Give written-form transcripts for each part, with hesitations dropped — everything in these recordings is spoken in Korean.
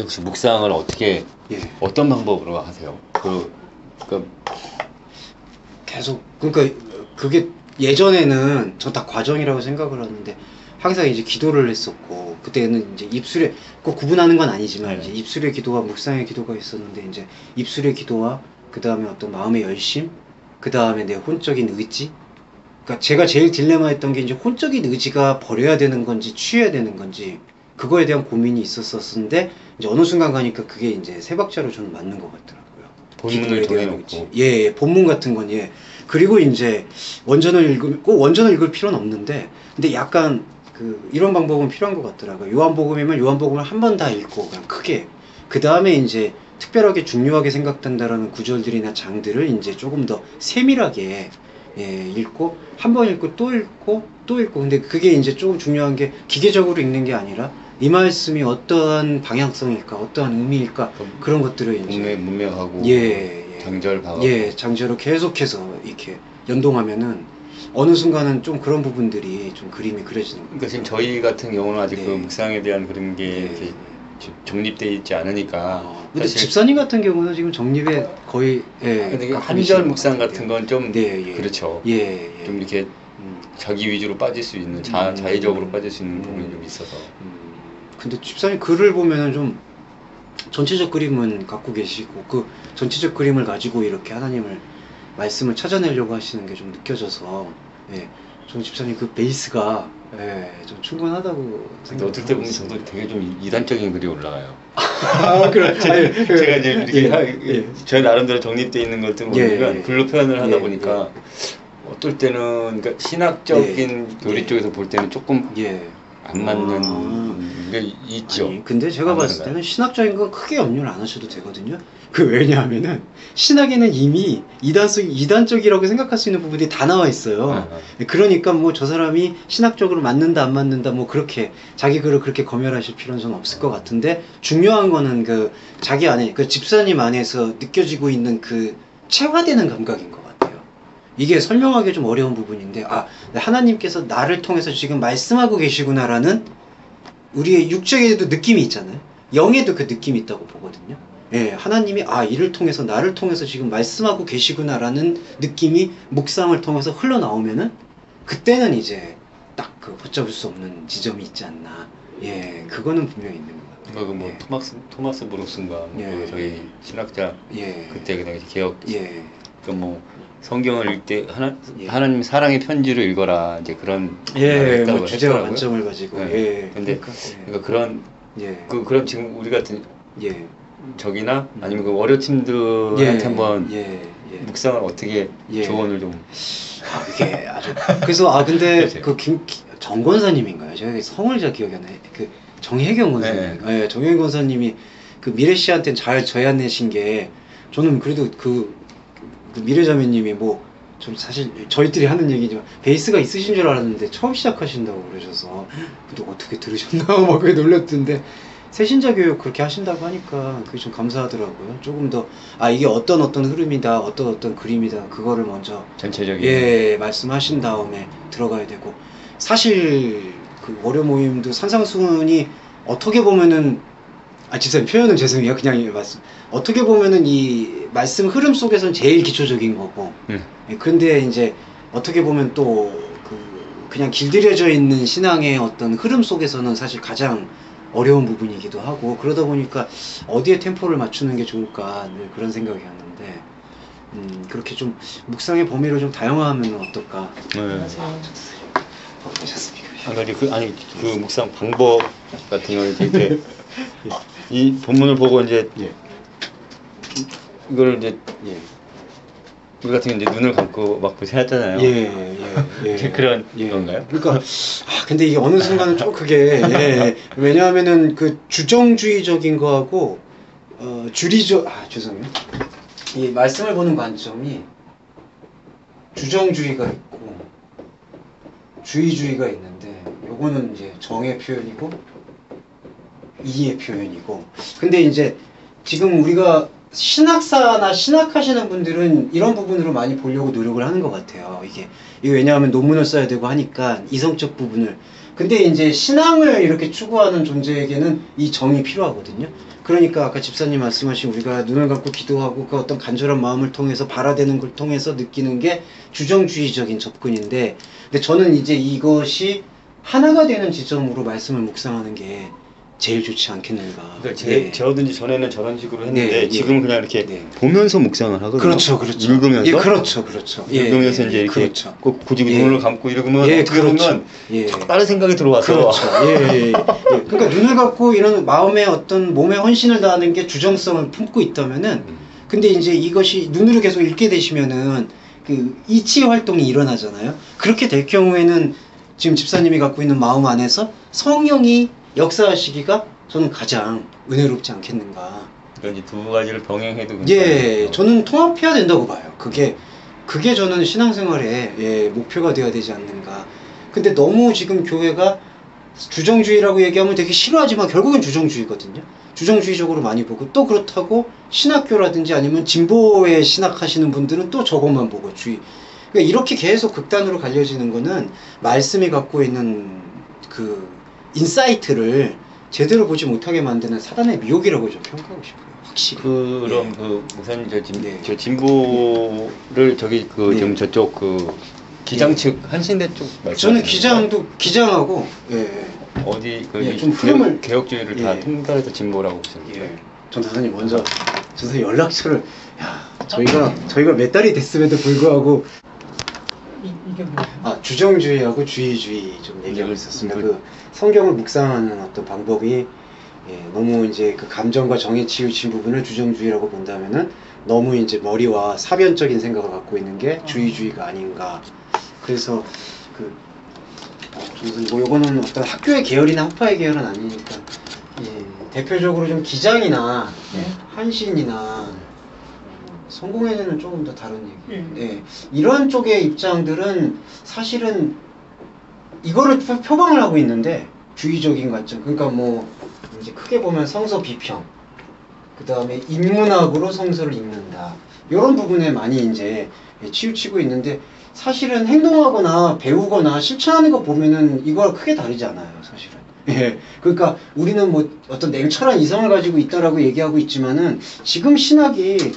혹시 묵상을 어떻게 예. 어떤 방법으로 하세요? 계속 그러니까 그게 예전에는 저 다 과정이라고 생각을 하는데 항상 이제 기도를 했었고 그때는 이제 입술에 꼭 구분하는 건 아니지만 이제 입술의 기도와 묵상의 기도가 있었는데 이제 입술의 기도와 그 다음에 어떤 마음의 열심, 그 다음에 내 혼적인 의지. 그러니까 제가 제일 딜레마했던 게 이제 혼적인 의지가 버려야 되는 건지 취해야 되는 건지 그거에 대한 고민이 있었었는데 이제 어느 순간 가니까 그게 이제 세 박자로 저는 맞는 것 같더라고요. 본문을 기도에 대한 정해놓고. 의지. 예, 본문 같은 건 예. 그리고 이제 꼭 원전을 읽을 필요는 없는데 근데 약간 이런 방법은 필요한 것 같더라고요. 요한복음이면 요한복음을 한 번 다 읽고 그냥 크게 그 다음에 이제 특별하게 중요하게 생각된다라는 구절들이나 장들을 이제 조금 더 세밀하게 읽고 한 번 읽고 또 읽고 또 읽고 근데 그게 이제 조금 중요한 게 기계적으로 읽는 게 아니라 이 말씀이 어떠한 방향성일까 어떠한 의미일까 그런 것들을 이제 문맥하고 장절 봐가고 장절로 계속해서 이렇게 연동하면은 어느 순간은 좀 그런 부분들이 좀 그림이 그려지는 거예요. 그러니까 지금 저희 같은 경우는 아직 네. 그 묵상에 대한 그런 게 이렇게 정립되어 있지 않으니까. 근데 집사님 같은 경우는 지금 정립에 거의 근데 한절 묵상 같은 건 좀 그렇죠. 예. 좀 이렇게 자기 위주로 빠질 수 있는 자의적으로 빠질 수 있는 부분이 좀 있어서. 근데 집사님 글을 보면은 좀 전체적 그림은 갖고 계시고 그 전체적 그림을 가지고 이렇게 하나님을 말씀을 찾아내려고 하시는 게 좀 느껴져서 저는 집사님 그 베이스가 좀 충분하다고 근데 어떨 때 보면 저도 되게 좀 이단적인 글이 올라가요. 그렇죠. 제가 이제 이렇게 저 나름대로 정립되어 있는 것들 보면 글로 표현을 하다 보니까 어떨 때는 그러니까 신학적인 교리 쪽에서 볼 때는 조금 안 맞는 게 있죠. 아니, 근데 제가 봤을 때는 신학적인 건 크게 염려를 안 하셔도 되거든요. 왜냐하면은 신학에는 이미 이단적이라고 생각할 수 있는 부분이 다 나와 있어요. 그러니까 뭐 저 사람이 신학적으로 맞는다 안 맞는다 뭐 그렇게 자기 글을 그렇게 검열하실 필요는 좀 없을 것 같은데 중요한 거는 자기 안에 집사님 안에서 느껴지고 있는 체화되는 감각인 것 같아요. 이게 설명하기 좀 어려운 부분인데 하나님께서 나를 통해서 지금 말씀하고 계시구나라는 우리의 육적에도 느낌이 있잖아요. 영에도 그 느낌이 있다고 보거든요. 하나님이 이를 통해서 나를 통해서 지금 말씀하고 계시구나라는 느낌이 묵상을 통해서 흘러나오면은 그때는 이제 딱 걷잡을 수 없는 지점이 있지 않나. 그거는 분명히 있는 것 같아요. 뭐 토마스 브룩슨가 저희 신학자 그때 그 당시 개혁 뭐 성경을 읽을 때 하나님 사랑의 편지를 읽어라 이제 그런 뭐 주제와 관점을 가지고 근데 그러니까 그럼 지금 우리 같은 적이나 아니면 그 월요팀들한테 한번 묵상을 어떻게 조언을 좀 그게 아주 그래서 근데 정 권사님인가요? 제가 성을 잘 기억이 안 나요. 정혜경 권사님. 정혜경 권사님이 미래 씨한테 잘 저해내신 게 저는 그래도 미래자매님이 좀 사실 저희들이 하는 얘기지만 베이스가 있으신 줄 알았는데 처음 시작하신다고 그러셔서 근데 어떻게 들으셨나 막 그게 놀랐던데 새신자 교육 그렇게 하신다고 하니까 그게 좀 감사하더라고요. 조금 더 이게 어떤 흐름이다 어떤 그림이다 그거를 먼저 전체적인 말씀하신 다음에 들어가야 되고 사실 월요 모임도 산상수훈이 어떻게 보면은 집사님 표현은 죄송해요. 그냥 말씀. 어떻게 보면은 이 말씀 흐름 속에서는 제일 기초적인 거고. 그런데 이제 어떻게 보면 또 그냥 길들여져 있는 신앙의 어떤 흐름 속에서는 사실 가장 어려운 부분이기도 하고 그러다 보니까 어디에 템포를 맞추는 게 좋을까 늘 그런 생각이었는데 그렇게 좀 묵상의 범위를 좀 다양화하면 어떨까. 안녕하세요. 오셨습니까? 그 묵상 방법 같은 경우는 이렇게 이 본문을 보고 이제 이거를 이제 우리 같은 경우 이제 눈을 감고 막 하잖아요. 그런 건가요? 그러니까 근데 이게 어느 순간은 좀 그게 왜냐하면은 주정주의적인 거하고 죄송해요. 이 말씀을 보는 관점이 주정주의가 있고 주의주의가 있는데 요거는 이제 정의 표현이고 이의 표현이고 근데 이제 지금 우리가 신학사나 신학하시는 분들은 이런 부분으로 많이 보려고 노력을 하는 것 같아요. 이게 왜냐하면 논문을 써야 되고 하니까 이성적 부분을 근데 이제 신앙을 이렇게 추구하는 존재에게는 이 정이 필요하거든요. 그러니까 아까 집사님 말씀하신 우리가 눈을 감고 기도하고 그 어떤 간절한 마음을 통해서 발화되는 걸 통해서 느끼는 게 주정주의적인 접근인데, 근데 저는 이제 이것이 하나가 되는 지점으로 말씀을 묵상하는 게 제일 좋지 않겠는가. 그러니까 네. 저든지 전에는 저런 식으로 했는데 네, 지금은 그냥 이렇게 보면서 묵상을 하거든요. 그렇죠, 그렇죠. 읽으면서. 예, 그렇죠, 그렇죠. 읽으면서 이제 이렇게 그렇죠. 꼭 굳이 눈을 감고 이러면 어떻게 그렇죠. 보면 다른 생각이 들어와서. 그렇죠. 그러니까 눈을 감고 이런 마음의 어떤 몸의 헌신을 다하는 게 주정성을 품고 있다면은, 근데 이제 이것이 눈으로 계속 읽게 되시면은 그 이치 활동이 일어나잖아요. 그렇게 될 경우에는 지금 집사님이 갖고 있는 마음 안에서 성령이 역사하시기가 저는 가장 은혜롭지 않겠는가. 그러니까 이제 두 가지를 병행해도 저는 통합해야 된다고 봐요. 그게 저는 신앙생활의 목표가 되어야 되지 않는가. 근데 너무 지금 교회가 주정주의라고 얘기하면 되게 싫어하지만 결국은 주정주의거든요. 주정주의적으로 많이 보고, 또 그렇다고 신학교라든지 아니면 진보에 신학하시는 분들은 또 저것만 보고 그러니까 이렇게 계속 극단으로 갈려지는 거는 말씀이 갖고 있는 그 인사이트를 제대로 보지 못하게 만드는 사단의 미혹이라고 좀 평가하고 싶어요. 확실히. 그럼 그 목사님 저 진보를 저기 지금 저쪽 그 기장 측 한신대 쪽 저는 기장하고 어디 좀 흐름을 개혁주의를 다 통달해서 진보라고 보시는 전 사장님 먼저 연락처를 저희가 몇 달이 됐음에도 불구하고 이게 주정주의하고 주의주의 좀 얘기하고 있었습니다. 그 성경을 묵상하는 어떤 방법이 너무 이제 그 감정과 정에 치우친 부분을 주정주의라고 본다면은 너무 이제 머리와 사변적인 생각을 갖고 있는 게 주의주의가 아닌가. 그래서 뭐 요거는 어떤 학교의 계열이나 학파의 계열은 아니니까 대표적으로 좀 기장이나 한신이나 성공회는 조금 더 다른 얘기. 이런 쪽의 입장들은 사실은 이거를 표방을 하고 있는데 주의적인 관점. 그러니까 뭐 이제 크게 보면 성서 비평, 그 다음에 인문학으로 성서를 읽는다. 이런 부분에 많이 이제 치우치고 있는데 사실은 행동하거나 배우거나 실천하는 거 보면은 이거와 크게 다르지 않아요, 사실은. 그러니까 우리는 뭐 어떤 냉철한 이성을 가지고 있다라고 얘기하고 있지만은 지금 신학이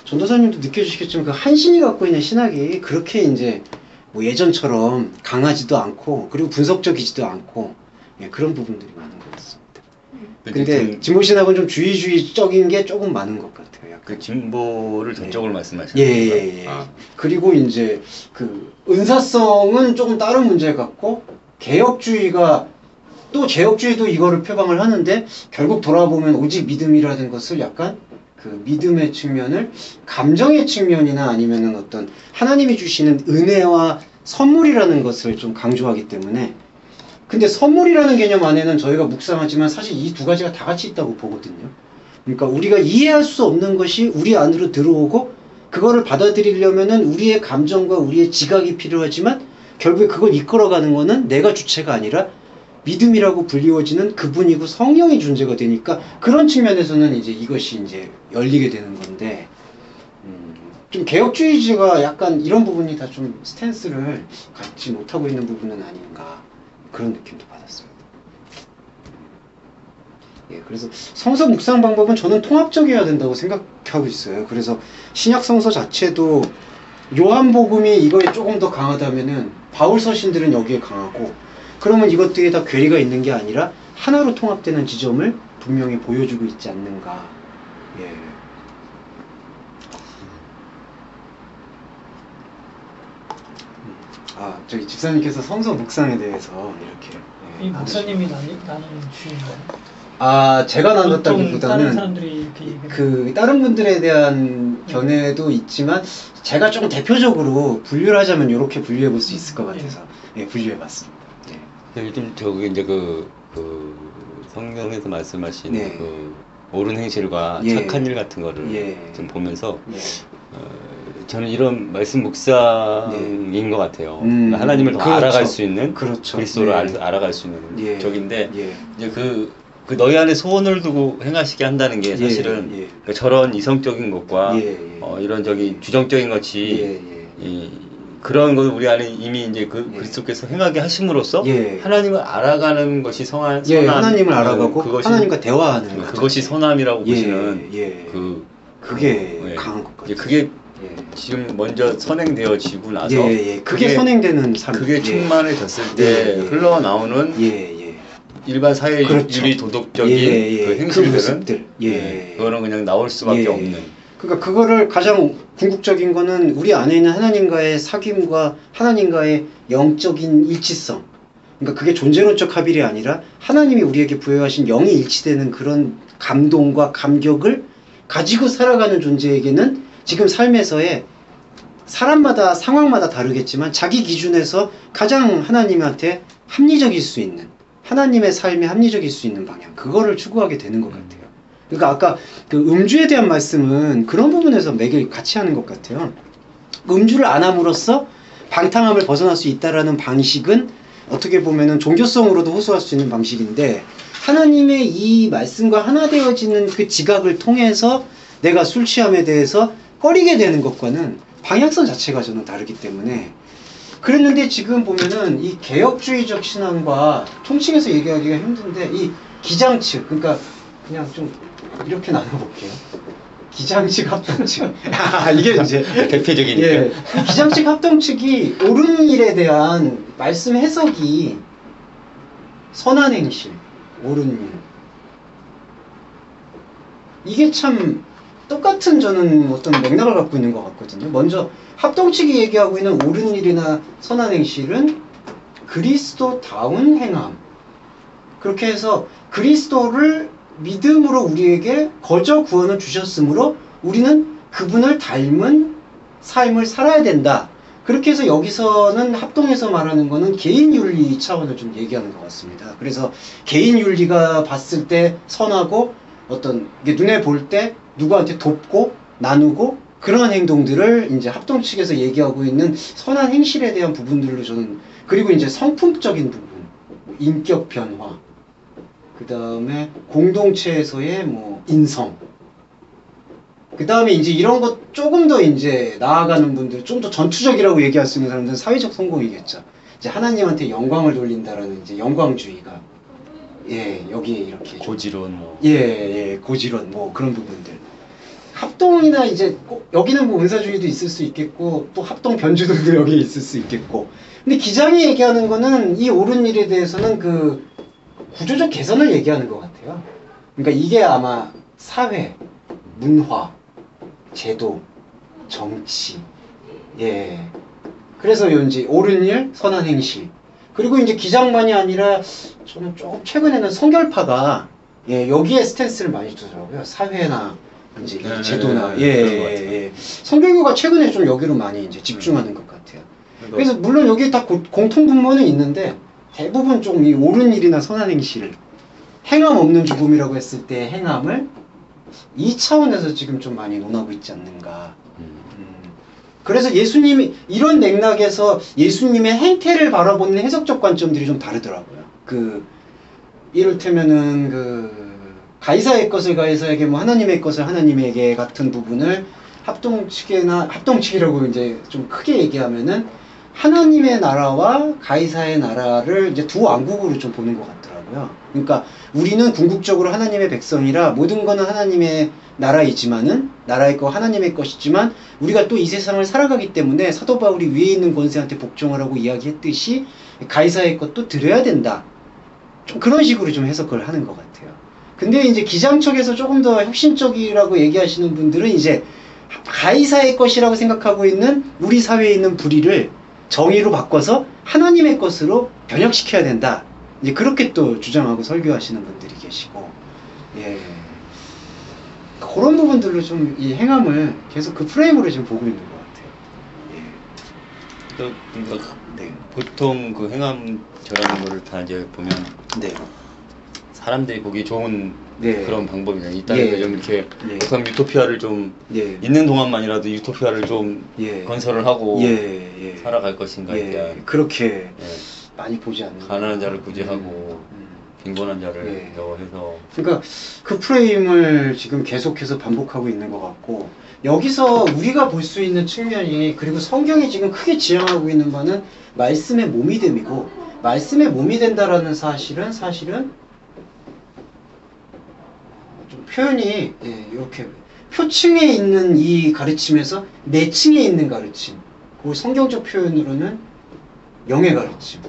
전도사님도 느껴주시겠지만 그 한신이 갖고 있는 신학이 그렇게 이제 뭐 예전처럼 강하지도 않고 그리고 분석적이지도 않고 그런 부분들이 많은 것 같습니다. 근데 진보신학은 좀 주의주의적인 게 조금 많은 것 같아요. 약간. 그 진보를 저쪽을 말씀하시는 건가요? 그리고 이제 그 은사성은 조금 다른 문제 같고 개혁주의가 또 제혁주의도 이거를 표방을 하는데 결국 돌아보면 오직 믿음이라는 것을 약간 그 믿음의 측면을 감정의 측면이나 아니면은 어떤 하나님이 주시는 은혜와 선물이라는 것을 좀 강조하기 때문에, 근데 선물이라는 개념 안에는 저희가 묵상하지만 사실 이 두 가지가 다 같이 있다고 보거든요. 그러니까 우리가 이해할 수 없는 것이 우리 안으로 들어오고 그거를 받아들이려면은 우리의 감정과 우리의 지각이 필요하지만 결국에 그걸 이끌어가는 거는 내가 주체가 아니라 믿음이라고 불리워지는 그분이고 성령이 존재가 되니까 그런 측면에서는 이제 이것이 이제 열리게 되는 건데, 좀 개혁주의자가 약간 이런 부분이 다 좀 스탠스를 갖지 못하고 있는 부분은 아닌가, 그런 느낌도 받았습니다. 그래서 성서 묵상 방법은 저는 통합적이어야 된다고 생각하고 있어요. 그래서 신약 성서 자체도 요한복음이 이거에 조금 더 강하다면은 바울 서신들은 여기에 강하고, 그러면 이것들이 다 괴리가 있는 게 아니라 하나로 통합되는 지점을 분명히 보여주고 있지 않는가. 저기 집사님께서 성서 묵상에 대해서 이렇게 이 목사님이 나누는 주인가요? 제가 나눴다기보다는 다른 사람들이 이렇게 다른 분들에 대한 견해도 있지만 제가 조금 대표적으로 분류를 하자면 이렇게 분류해 볼 수 있을 것 같아서 분류해 봤습니다. 요즘 저기 이제 그 성경에서 말씀하신 그 옳은 행실과 착한 일 같은 거를 좀 보면서 저는 이런 말씀 묵상인 것 같아요. 하나님을 더 알아갈 수 있는, 그리스도를 알아갈 수 있는 적인데 이제 그 너희 안에 소원을 두고 행하시게 한다는 게 사실은 그러니까 저런 이성적인 것과 이런 저기 주정적인 것이 그런 건 우리 안에 이미 이제 그 그리스도께서 행하게 하심으로써 하나님을 알아가는 것이 선한 하나님을 알아가고 하나님과 대화하는 그것이 선함이라고 보시는 그게 강한 것 같아요. 그게 지금 먼저 선행되어지고 나서 그게 선행되는 삶, 그게 충만해졌을 때 흘러나오는 일반 사회 윤리 도덕적인 그 행실들은 그거는 그냥 나올 수밖에 없는. 그러니까 그거를 가장 궁극적인 거는 우리 안에 있는 하나님과의 사귐과 하나님과의 영적인 일치성. 그러니까 그게 존재론적 합일이 아니라 하나님이 우리에게 부여하신 영이 일치되는 그런 감동과 감격을 가지고 살아가는 존재에게는 지금 삶에서의 사람마다 상황마다 다르겠지만 자기 기준에서 가장 하나님한테 합리적일 수 있는, 하나님의 삶에 합리적일 수 있는 방향, 그거를 추구하게 되는 것 같아요. 그러니까 아까 그 음주에 대한 말씀은 그런 부분에서 매일 같이 하는 것 같아요. 음주를 안 함으로써 방탕함을 벗어날 수 있다라는 방식은 어떻게 보면은 종교성으로도 호소할 수 있는 방식인데, 하나님의 이 말씀과 하나 되어지는 그 지각을 통해서 내가 술 취함에 대해서 꺼리게 되는 것과는 방향성 자체가 저는 다르기 때문에. 그랬는데 지금 보면은 이 개혁주의적 신앙과 통칭해서 얘기하기가 힘든데, 이 기장측, 그러니까 그냥 좀 이렇게 나눠볼게요. 기장측, 합동측. 이게 이제 대표적이니까. 기장측, 합동측이 옳은 일에 대한 말씀 해석이 선한 행실, 옳은 일. 이게 참 똑같은 저는 어떤 맥락을 갖고 있는 것 같거든요. 먼저 합동측이 얘기하고 있는 옳은 일이나 선한 행실은 그리스도다운 행함. 그렇게 해서 그리스도를 믿음으로 우리에게 거저 구원을 주셨으므로 우리는 그분을 닮은 삶을 살아야 된다. 그렇게 해서 여기서는 합동에서 말하는 거는 개인윤리 차원을 좀 얘기하는 것 같습니다. 그래서 개인윤리가 봤을 때 선하고 어떤 이게 눈에 볼 때 누구한테 돕고 나누고 그러한 행동들을 이제 합동 측에서 얘기하고 있는 선한 행실에 대한 부분들로 저는, 그리고 이제 성품적인 부분, 인격 변화, 그 다음에 공동체에서의 뭐 인성, 그 다음에 이제 이런 것 조금 더 이제 나아가는 분들, 좀 더 전투적이라고 얘기할 수 있는 사람들은 사회적 성공이겠죠. 이제 하나님한테 영광을 돌린다라는 이제 영광주의가 여기에 이렇게 고지론 뭐 고지론 뭐 그런 부분들. 합동이나 이제 여기는 뭐 은사주의도 있을 수 있겠고 또 합동 변주들도 여기에 있을 수 있겠고. 근데 기장이 얘기하는 거는 이 옳은 일에 대해서는 그 구조적 개선을 얘기하는 것 같아요. 그러니까 이게 아마 사회, 문화, 제도, 정치, 그래서 이제 옳은 일, 선한 행실. 그리고 이제 기장만이 아니라 저는 조금 최근에는 성결파가 여기에 스탠스를 많이 두더라고요. 사회나 이제 제도나 성결교가 최근에 좀 여기로 많이 이제 집중하는 것 같아요. 그래서 물론 여기에 다 공통분모는 있는데 대부분 좀 이 옳은 일이나 선한 행실, 행함 없는 죽음이라고 했을 때 행함을 이 차원에서 지금 좀 많이 논하고 있지 않는가. 그래서 예수님이 이런 맥락에서 예수님의 행태를 바라보는 해석적 관점들이 좀 다르더라고요. 그 이를테면은 그 가이사의 것을 가이사에게, 뭐 하나님의 것을 하나님에게 같은 부분을 합동측이라고 이제 좀 크게 얘기하면은 하나님의 나라와 가이사의 나라를 이제 두 왕국으로 좀 보는 것 같더라고요. 그러니까 우리는 궁극적으로 하나님의 백성이라 모든 거는 하나님의 나라이지만은, 나라의 거 하나님의 것이지만 우리가 또 이 세상을 살아가기 때문에 사도 바울이 위에 있는 권세한테 복종하라고 이야기했듯이 가이사의 것도 드려야 된다. 좀 그런 식으로 좀 해석을 하는 것 같아요. 근데 이제 기장 쪽에서 조금 더 혁신적이라고 얘기하시는 분들은 이제 가이사의 것이라고 생각하고 있는 우리 사회에 있는 불의를 정의로 바꿔서 하나님의 것으로 변혁시켜야 된다. 이제 그렇게 또 주장하고 설교하시는 분들이 계시고, 그런 부분들로 좀 이 행함을 계속 그 프레임으로 지금 보고 있는 것 같아요. 그러니까 보통 그 행함 저라는 거를 다 이제 보면 사람들이 보기 좋은 그런 방법이냐. 이따가 좀 이렇게 우선 유토피아를 좀 있는 동안만이라도 유토피아를 좀 건설을 하고 살아갈 것인가. 그렇게 많이 보지 않는. 가난한 자를 구제하고 빈곤한 자를 해서. 그러니까 그 프레임을 지금 계속해서 반복하고 있는 것 같고, 여기서 우리가 볼 수 있는 측면이, 그리고 성경이 지금 크게 지향하고 있는 바는 말씀의 몸이 됨이고, 말씀의 몸이 된다라는 사실은 좀 표현이 이렇게 표층에 있는 이 가르침에서 내층에 있는 가르침, 그 성경적 표현으로는 영의 가르침,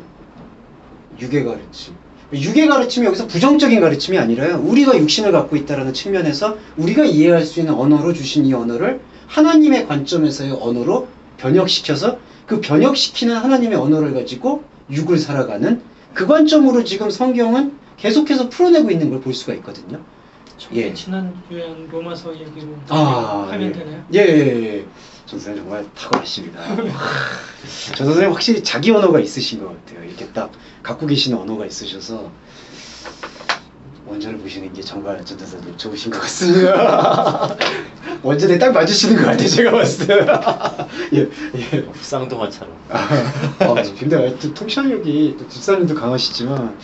육의 가르침. 육의 가르침이 여기서 부정적인 가르침이 아니라요, 우리가 육신을 갖고 있다는 측면에서 우리가 이해할 수 있는 언어로 주신 이 언어를 하나님의 관점에서의 언어로 번역시켜서 그 번역시키는 하나님의 언어를 가지고 육을 살아가는 그 관점으로 지금 성경은 계속해서 풀어내고 있는 걸 볼 수가 있거든요. 예. 지난주에 한 로마서 얘기로 하면 되나요? 예. 전 선생님 정말 탁월하십니다. 전 선생님 확실히 자기 언어가 있으신 것 같아요. 이렇게 딱 갖고 계시는 언어가 있으셔서 원전을 보시는 게 정말 전 선생님 좋으신 것 같습니다. 원전에 딱 맞으시는 것 같아요. 제가 봤을 때. 예. 쌍둥아처럼. 근데 통찰력이 또 집사님도 강하시지만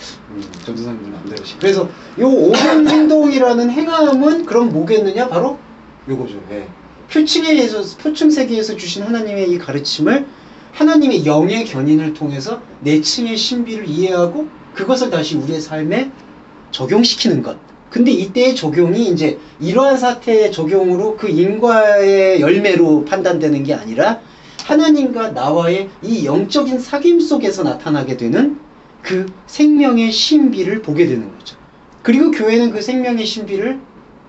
전 선생님 남다르시. 그래서 요 오분 행동이라는 행함은 그럼 뭐겠느냐? 바로 요거죠. 예. 표층 세계에서 주신 하나님의 이 가르침을 하나님의 영의 견인을 통해서 내층의 신비를 이해하고 그것을 다시 우리의 삶에 적용시키는 것. 근데 이때의 적용이 이제 이러한 사태의 적용으로 그 인과의 열매로 판단되는 게 아니라 하나님과 나와의 이 영적인 사귐 속에서 나타나게 되는 그 생명의 신비를 보게 되는 거죠. 그리고 교회는 그 생명의 신비를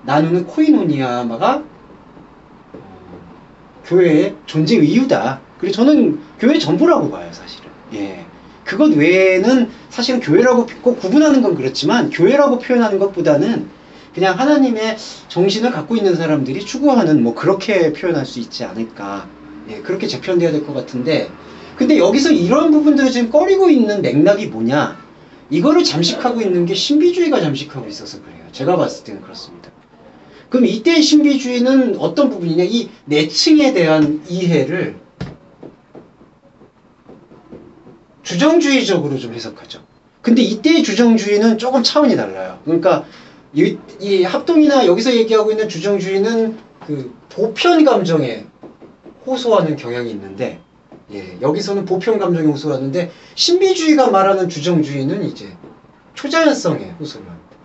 나누는 코이노니아가 교회의 존재 이유다. 그리고 저는 교회 전부라고 봐요, 사실은. 예. 그것 외에는 사실은 교회라고 꼭 구분하는 건 그렇지만 교회라고 표현하는 것보다는 그냥 하나님의 정신을 갖고 있는 사람들이 추구하는 뭐 그렇게 표현할 수 있지 않을까. 예, 그렇게 재편돼야 될 것 같은데, 근데 여기서 이런 부분들을 지금 꺼리고 있는 맥락이 뭐냐? 이거를 잠식하고 있는 게 신비주의가 잠식하고 있어서 그래요. 제가 봤을 때는 그렇습니다. 그럼 이때의 신비주의는 어떤 부분이냐? 이 내층에 대한 이해를 주정주의적으로 좀 해석하죠. 근데 이때의 주정주의는 조금 차원이 달라요. 그러니까 이 합동이나 여기서 얘기하고 있는 주정주의는 그 보편 감정에 호소하는 경향이 있는데, 예, 여기서는 보편 감정에 호소하는데 신비주의가 말하는 주정주의는 이제 초자연성에 호소를 합니다.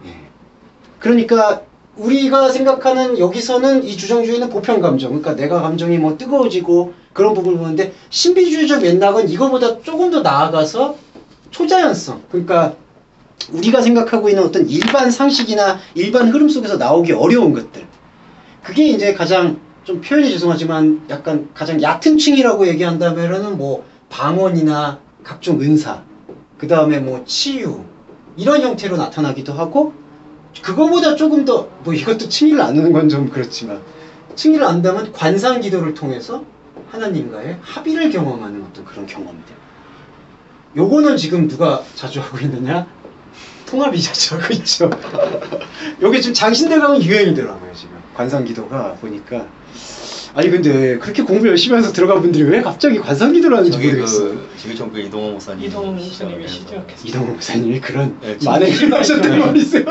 예. 그러니까 우리가 생각하는 여기서는 이 주정주의는 보편 감정, 그러니까 내가 감정이 뭐 뜨거워지고 그런 부분을 보는데, 신비주의적 맥락은 이거보다 조금 더 나아가서 초자연성, 그러니까 우리가 생각하고 있는 어떤 일반 상식이나 일반 흐름 속에서 나오기 어려운 것들, 그게 이제 가장 좀 표현이 죄송하지만 약간 가장 얕은 층이라고 얘기한다면은 뭐 방언이나 각종 은사, 그 다음에 뭐 치유, 이런 형태로 나타나기도 하고, 그거보다 조금 더 뭐 이것도 층위를 나누는 건 좀 그렇지만 층위를 안다면 관상 기도를 통해서 하나님과의 합의를 경험하는 어떤 그런 경험들. 요거는 지금 누가 자주 하고 있느냐? 통합이 자주 하고 있죠. 요게 지금 장신대 가면 유행이더라고요, 지금. 관상 기도가 보니까. 아니 근데 그렇게 공부 열심히 해서 들어간 분들이 왜 갑자기 관상 기도를 하는지 모르겠어요. 지구촌교 이동호 목사님이 시작했어요. 이동호 목사님이 그런 만행을 하셨던 말이세요.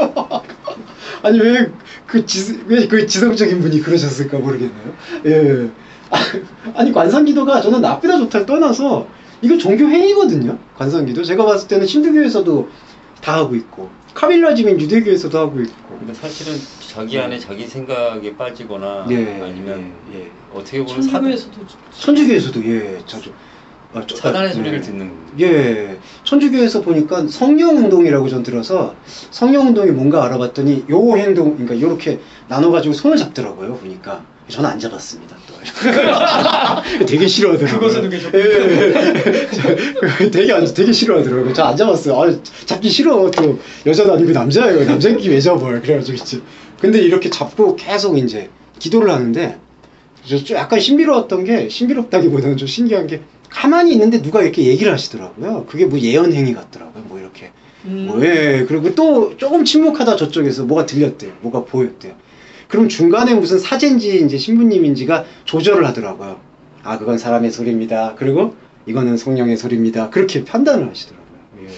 아니 왜 그 지성적인 분이 그러셨을까 모르겠네요. 예. 아니 관상기도가 저는 나쁘다 좋다를 떠나서 이거 종교 행위거든요. 관상기도 제가 봤을 때는 신두교에서도 다 하고 있고 카밀라즘인 유대교에서도 하고 있고. 근데 사실은 자기 안에 자기 생각에 빠지거나 아니면 어떻게 보면 천주교에서도 자주 사단의 소리를 듣는. 예, 천주교에서 보니까 성령운동이라고 전 들어서 성령운동이 뭔가 알아봤더니 요 행동, 그러니까 요렇게 나눠가지고 손을 잡더라고요. 보니까 저는 안 잡았습니다. 또 되게 싫어하더라고요. 그것은 되게 좋고. 되게 싫어하더라고요. 저 안 잡았어요. 아, 잡기 싫어. 또 여자도 아니고 남자예요. 남자끼리 왜 잡아? 그래가지고 있지. 근데 이렇게 잡고 계속 이제 기도를 하는데 약간 신비롭다기보다는 좀 신기한 게 가만히 있는데 누가 이렇게 얘기를 하시더라고요. 그게 뭐 예언행위 같더라고요. 뭐 이렇게. 그리고 또 조금 침묵하다 저쪽에서 뭐가 들렸대요. 뭐가 보였대요. 그럼 중간에 무슨 사제인지 이제 신부님인지가 조절을 하더라고요. 아, 그건 사람의 소리입니다. 그리고 이거는 성령의 소리입니다. 그렇게 판단을 하시더라고요. 예.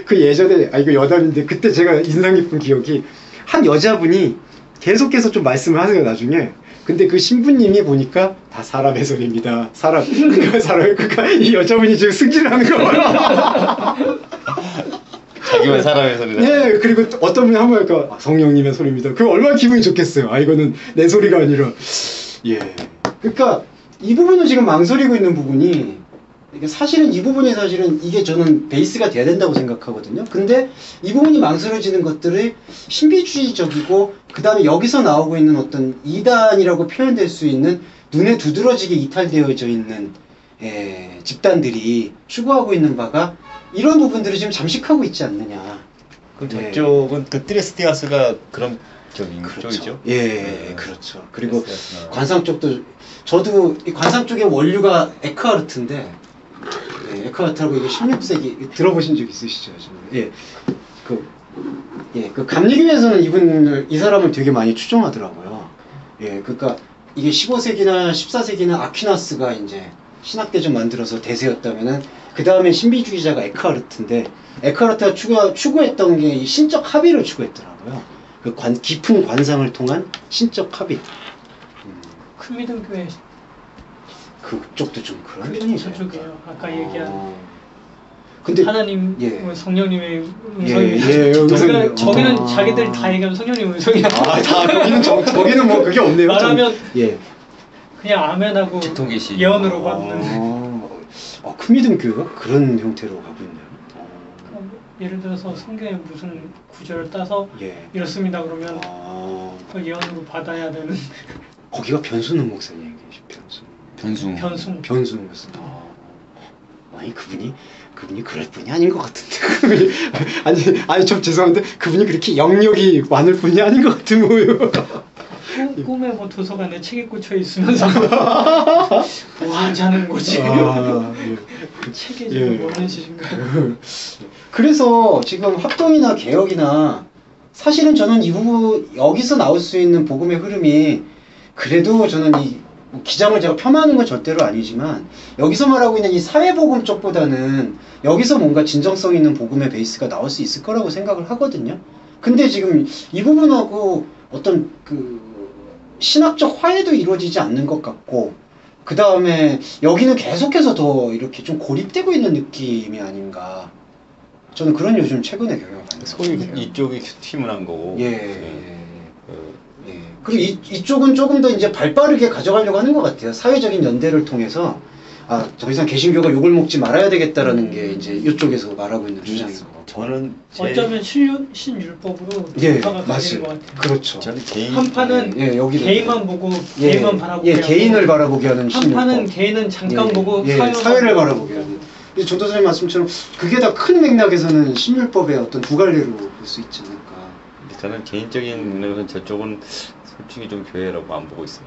그 예전에, 이거 여담인데, 그때 제가 인상 깊은 기억이 한 여자분이 계속해서 좀 말씀을 하세요 나중에. 근데 그 신부님이 보니까 다 사람의 소리입니다. 그러니까 이 여자분이 지금 승질을 하는 거예요. 자기만 사람의 소리다. 네, 그리고 어떤 분이 한번 할까 성령님의 소리입니다. 그 얼마나 기분이 좋겠어요. 아 이거는 내 소리가 아니라. 예. 그러니까 이 부분은 지금 망설이고 있는 부분이 이게 사실은 이 부분이 사실은 이게 저는 베이스가 돼야 된다고 생각하거든요. 근데 이 부분이 망설여지는 것들이 신비주의적이고 그 다음에 여기서 나오고 있는 어떤 이단이라고 표현될 수 있는 눈에 두드러지게 이탈되어져 있는 집단들이 추구하고 있는 바가 이런 부분들을 지금 잠식하고 있지 않느냐. 그럼 저쪽은 그 트레스티아스가 그런 쪽인 그렇죠. 쪽이죠? 예, 그렇죠. 그리고 관상 쪽도 저도 이 관상 쪽의 원류가 에크하르트인데 에크하르트라고 이게 16세기 들어보신 적 있으시죠? 예, 그 감리교에서는 이 사람을 되게 많이 추종하더라고요. 예, 그러니까 이게 15세기나 14세기나 아퀴나스가 이제 신학대전 만들어서 대세였다면은 그 다음에 신비주의자가 에크하르트인데 에크하르트가 추구했던 게 이 신적 합의를 추구했더라고요. 그 깊은 관상을 통한 신적 합의. 큰 믿음 교회 그쪽도 좀 그런 그게 편이죠. 저쪽이에요. 아까 얘기한 근데 하나님, 예. 성령님의 예, 음성이 저기는 자기들 다 얘기하면 성령님 음성이야. 다 거기는 뭐 그게 없네요. 말하면 예. 그냥 아멘하고 직통계시. 예언으로 받는. 큰 믿음 교회가 그런 형태로 가고 있네요. 예를 들어서 성경에 무슨 구절을 따서 이렇습니다 그러면 그 예언으로 받아야 되는. 거기가 변순웅 목사님 계시 변순웅 목사님. 아니 그분이 그럴 분이 아닌 것 같은데. 아니 좀 죄송한데 그분이 그렇게 영역이 많을 분이 아닌 것 같은 거예요. 꿈에 뭐 도서관에 책이 꽂혀 있으면서 뭐 하자는 거지. 책에 지금 뭐는 짓인가요? 그래서 지금 합동이나 개혁이나 사실은 저는 이 부분 여기서 나올 수 있는 복음의 흐름이 그래도 저는 이 기장을 제가 폄하하는 건 절대로 아니지만 여기서 말하고 있는 이 사회복음 쪽보다는 여기서 뭔가 진정성 있는 복음의 베이스가 나올 수 있을 거라고 생각을 하거든요. 근데 지금 이 부분하고 어떤 그 신학적 화해도 이루어지지 않는 것 같고 그 다음에 여기는 계속해서 더 이렇게 좀 고립되고 있는 느낌이 아닌가. 저는 그런 요즘 최근에 경험을 많이 소위 이쪽이 팀을 한 거고. 그리고 이쪽은 조금 더 이제 발빠르게 가져가려고 하는 것 같아요. 사회적인 연대를 통해서 더 이상 개신교가 욕을 먹지 말아야 되겠다라는 게 이제 이쪽에서 말하고 있는 주장인 거. 저는 어쩌면 신율법으로 조사가 갈리는 것 같아요. 그렇죠. 저는 개인 한판은 개인만 보고 개인만 바라보게 하고 개인을 바라보게 하는 신율법. 한판은 개인은 잠깐 보고 사회를 바라보게 하는. 전도사님 말씀처럼 그게 다 큰 맥락에서는 신율법의 어떤 두 갈래로 볼 수 있지 않을까. 저는 개인적인 면에서는 저쪽은 솔직히 좀 교회라고 안 보고 있어요.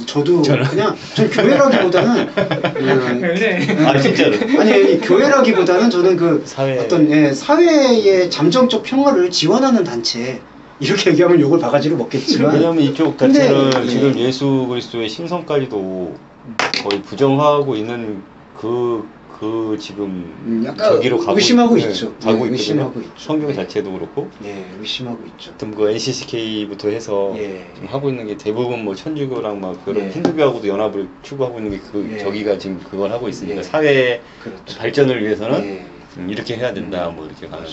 저는 그냥 좀 교회라기보다는 그래. 진짜로. 아니 교회라기보다는 저는 그 어떤 사회의 잠정적 평화를 지원하는 단체 이렇게 얘기하면 욕을 바가지로 먹겠지만 왜냐면 이쪽 자체는 지금 예수 그리스도의 신성까지도 거의 부정하고 있는 그 지금 약간 저기로 가고 의심하고 있죠. 가고 있거든요. 의심하고 있죠. 성경 자체도 그렇고. 의심하고 있죠. 그 NCCK부터 해서 지금 하고 있는 게 대부분 뭐 천주교랑 막 그런 힌두교하고도 연합을 추구하고 있는 게 저기가 지금 그걸 하고 있으니까 사회 발전을 위해서는 이렇게 해야 된다 뭐 이렇게 가는.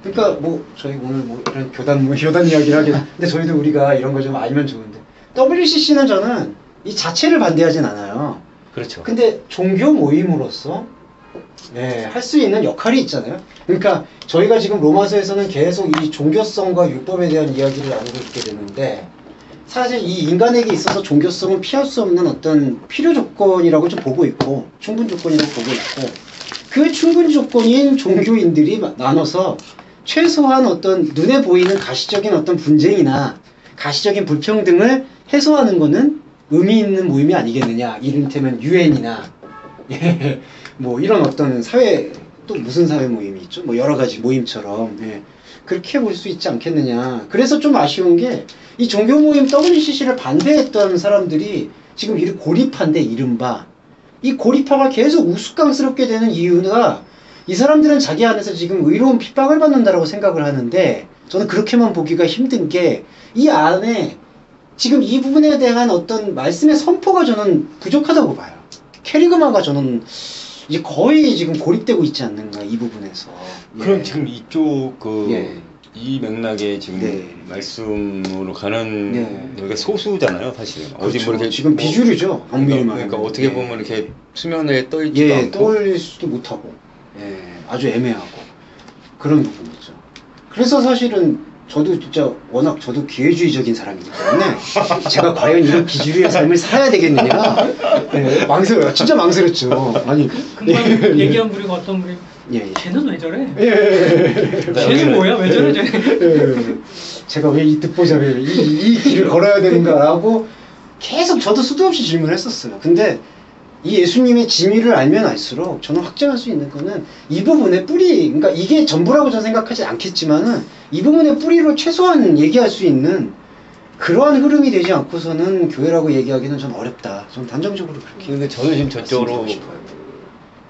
그러니까 뭐 저희 오늘 뭐 이런 교단 이야기를 하긴 근데 저희도 우리가 이런 거 좀 알면 좋은데 WCC는 저는 이 자체를 반대하진 않아요. 그렇죠. 근데 종교 모임으로서 할 수 있는 역할이 있잖아요. 그러니까 저희가 지금 로마서에서는 계속 이 종교성과 율법에 대한 이야기를 나누고 있게 되는데 사실 이 인간에게 있어서 종교성은 피할 수 없는 어떤 필요 조건이라고 좀 보고 있고 충분 조건이라고 보고 있고 그 충분 조건인 종교인들이 나눠서 최소한 어떤 눈에 보이는 가시적인 어떤 분쟁이나 가시적인 불평등을 해소하는 거는 의미 있는 모임이 아니겠느냐. 이를테면 유엔이나 뭐 이런 어떤 사회 또 무슨 사회 모임이 있죠? 뭐 여러 가지 모임처럼 그렇게 볼 수 있지 않겠느냐. 그래서 좀 아쉬운 게 이 종교 모임 WCC를 반대했던 사람들이 지금 고립한데 이른바 이 고립화가 계속 우스꽝스럽게 되는 이유가 이 사람들은 자기 안에서 지금 의로운 핍박을 받는다라고 생각을 하는데 저는 그렇게만 보기가 힘든 게 이 안에 지금 이 부분에 대한 어떤 말씀의 선포가 저는 부족하다고 봐요. 캐리그마가 저는 이제 거의 지금 고립되고 있지 않는가 이 부분에서. 그럼 예. 지금 이쪽 그 예. 이 맥락에 지금 네. 말씀으로 가는 네. 여기가 소수잖아요, 사실은. 그렇죠. 어디 뭐 이렇게 지금 비주류죠. 엄밀히 말하면. 그러니까 어떻게 예. 보면 이렇게 수면에 떠 있지도 예, 않고 떠올릴 수도 못하고, 예, 아주 애매하고 그런 부분이죠. 그래서 사실은 저도 진짜 워낙 저도 기회주의적인 사람이기 때문에 제가 과연 이런 비주류의 삶을 살아야 되겠느냐, 예, 진짜 망설였죠. 아니, 금방 얘기한 무리가 어떤 무리? 예, 쟤는 왜 저래? 예, 쟤는 뭐야? 왜 저래? 쟤? 예, 제가 왜 이 듣보잡을 이 길을 걸어야 되는가라고 계속 저도 수도 없이 질문을 했었어요. 근데 이 예수님의 진위를 알면 알수록 저는 확정할 수 있는 거는 이 부분의 뿌리, 그러니까 이게 전부라고 저는 생각하지 않겠지만은 이 부분의 뿌리로 최소한 얘기할 수 있는 그러한 흐름이 되지 않고서는 교회라고 얘기하기는 좀 어렵다. 저는 단정적으로 그렇게. 근데 저는 지금 저쪽으로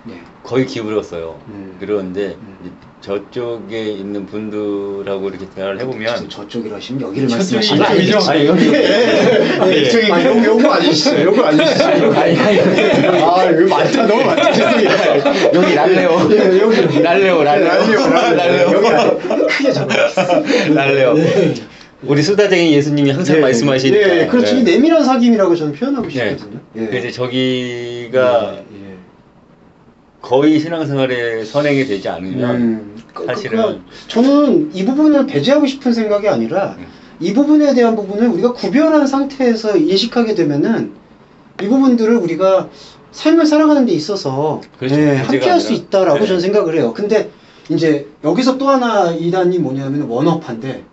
네. 거의 기울었어요. 음. 그런데 이제 저쪽에 있는 분들하고 이렇게 대화를 해보면 저쪽이라 하시면 여기를 저쪽이 말씀하시는 아니죠. 아니 여기 요거 아니시죠? 요거 아니시죠? 아, 여기 많다. 너무 많다. 죄송해요. 여기 랄레오 예, 여기 랄레오 여기 아니, 크게 잡아. 랄레오 우리 수다쟁이 예수님이 항상 말씀하시니까 예, 그렇죠. 이 내밀한 사귐이라고 저는 표현하고 예. 싶거든요. 예. 그래서 저기가 예. 거의 신앙생활에 선행이 되지 않으면 사실은 저는 이 부분을 배제하고 싶은 생각이 아니라 이 부분에 대한 부분을 우리가 구별한 상태에서 인식하게 되면은 이 부분들을 우리가 삶을 살아가는 데 있어서 그렇죠. 예, 함께 할 수 아니라. 있다라고 네. 저는 생각을 해요. 근데 이제 여기서 또 하나 이단이 뭐냐면 원어파인데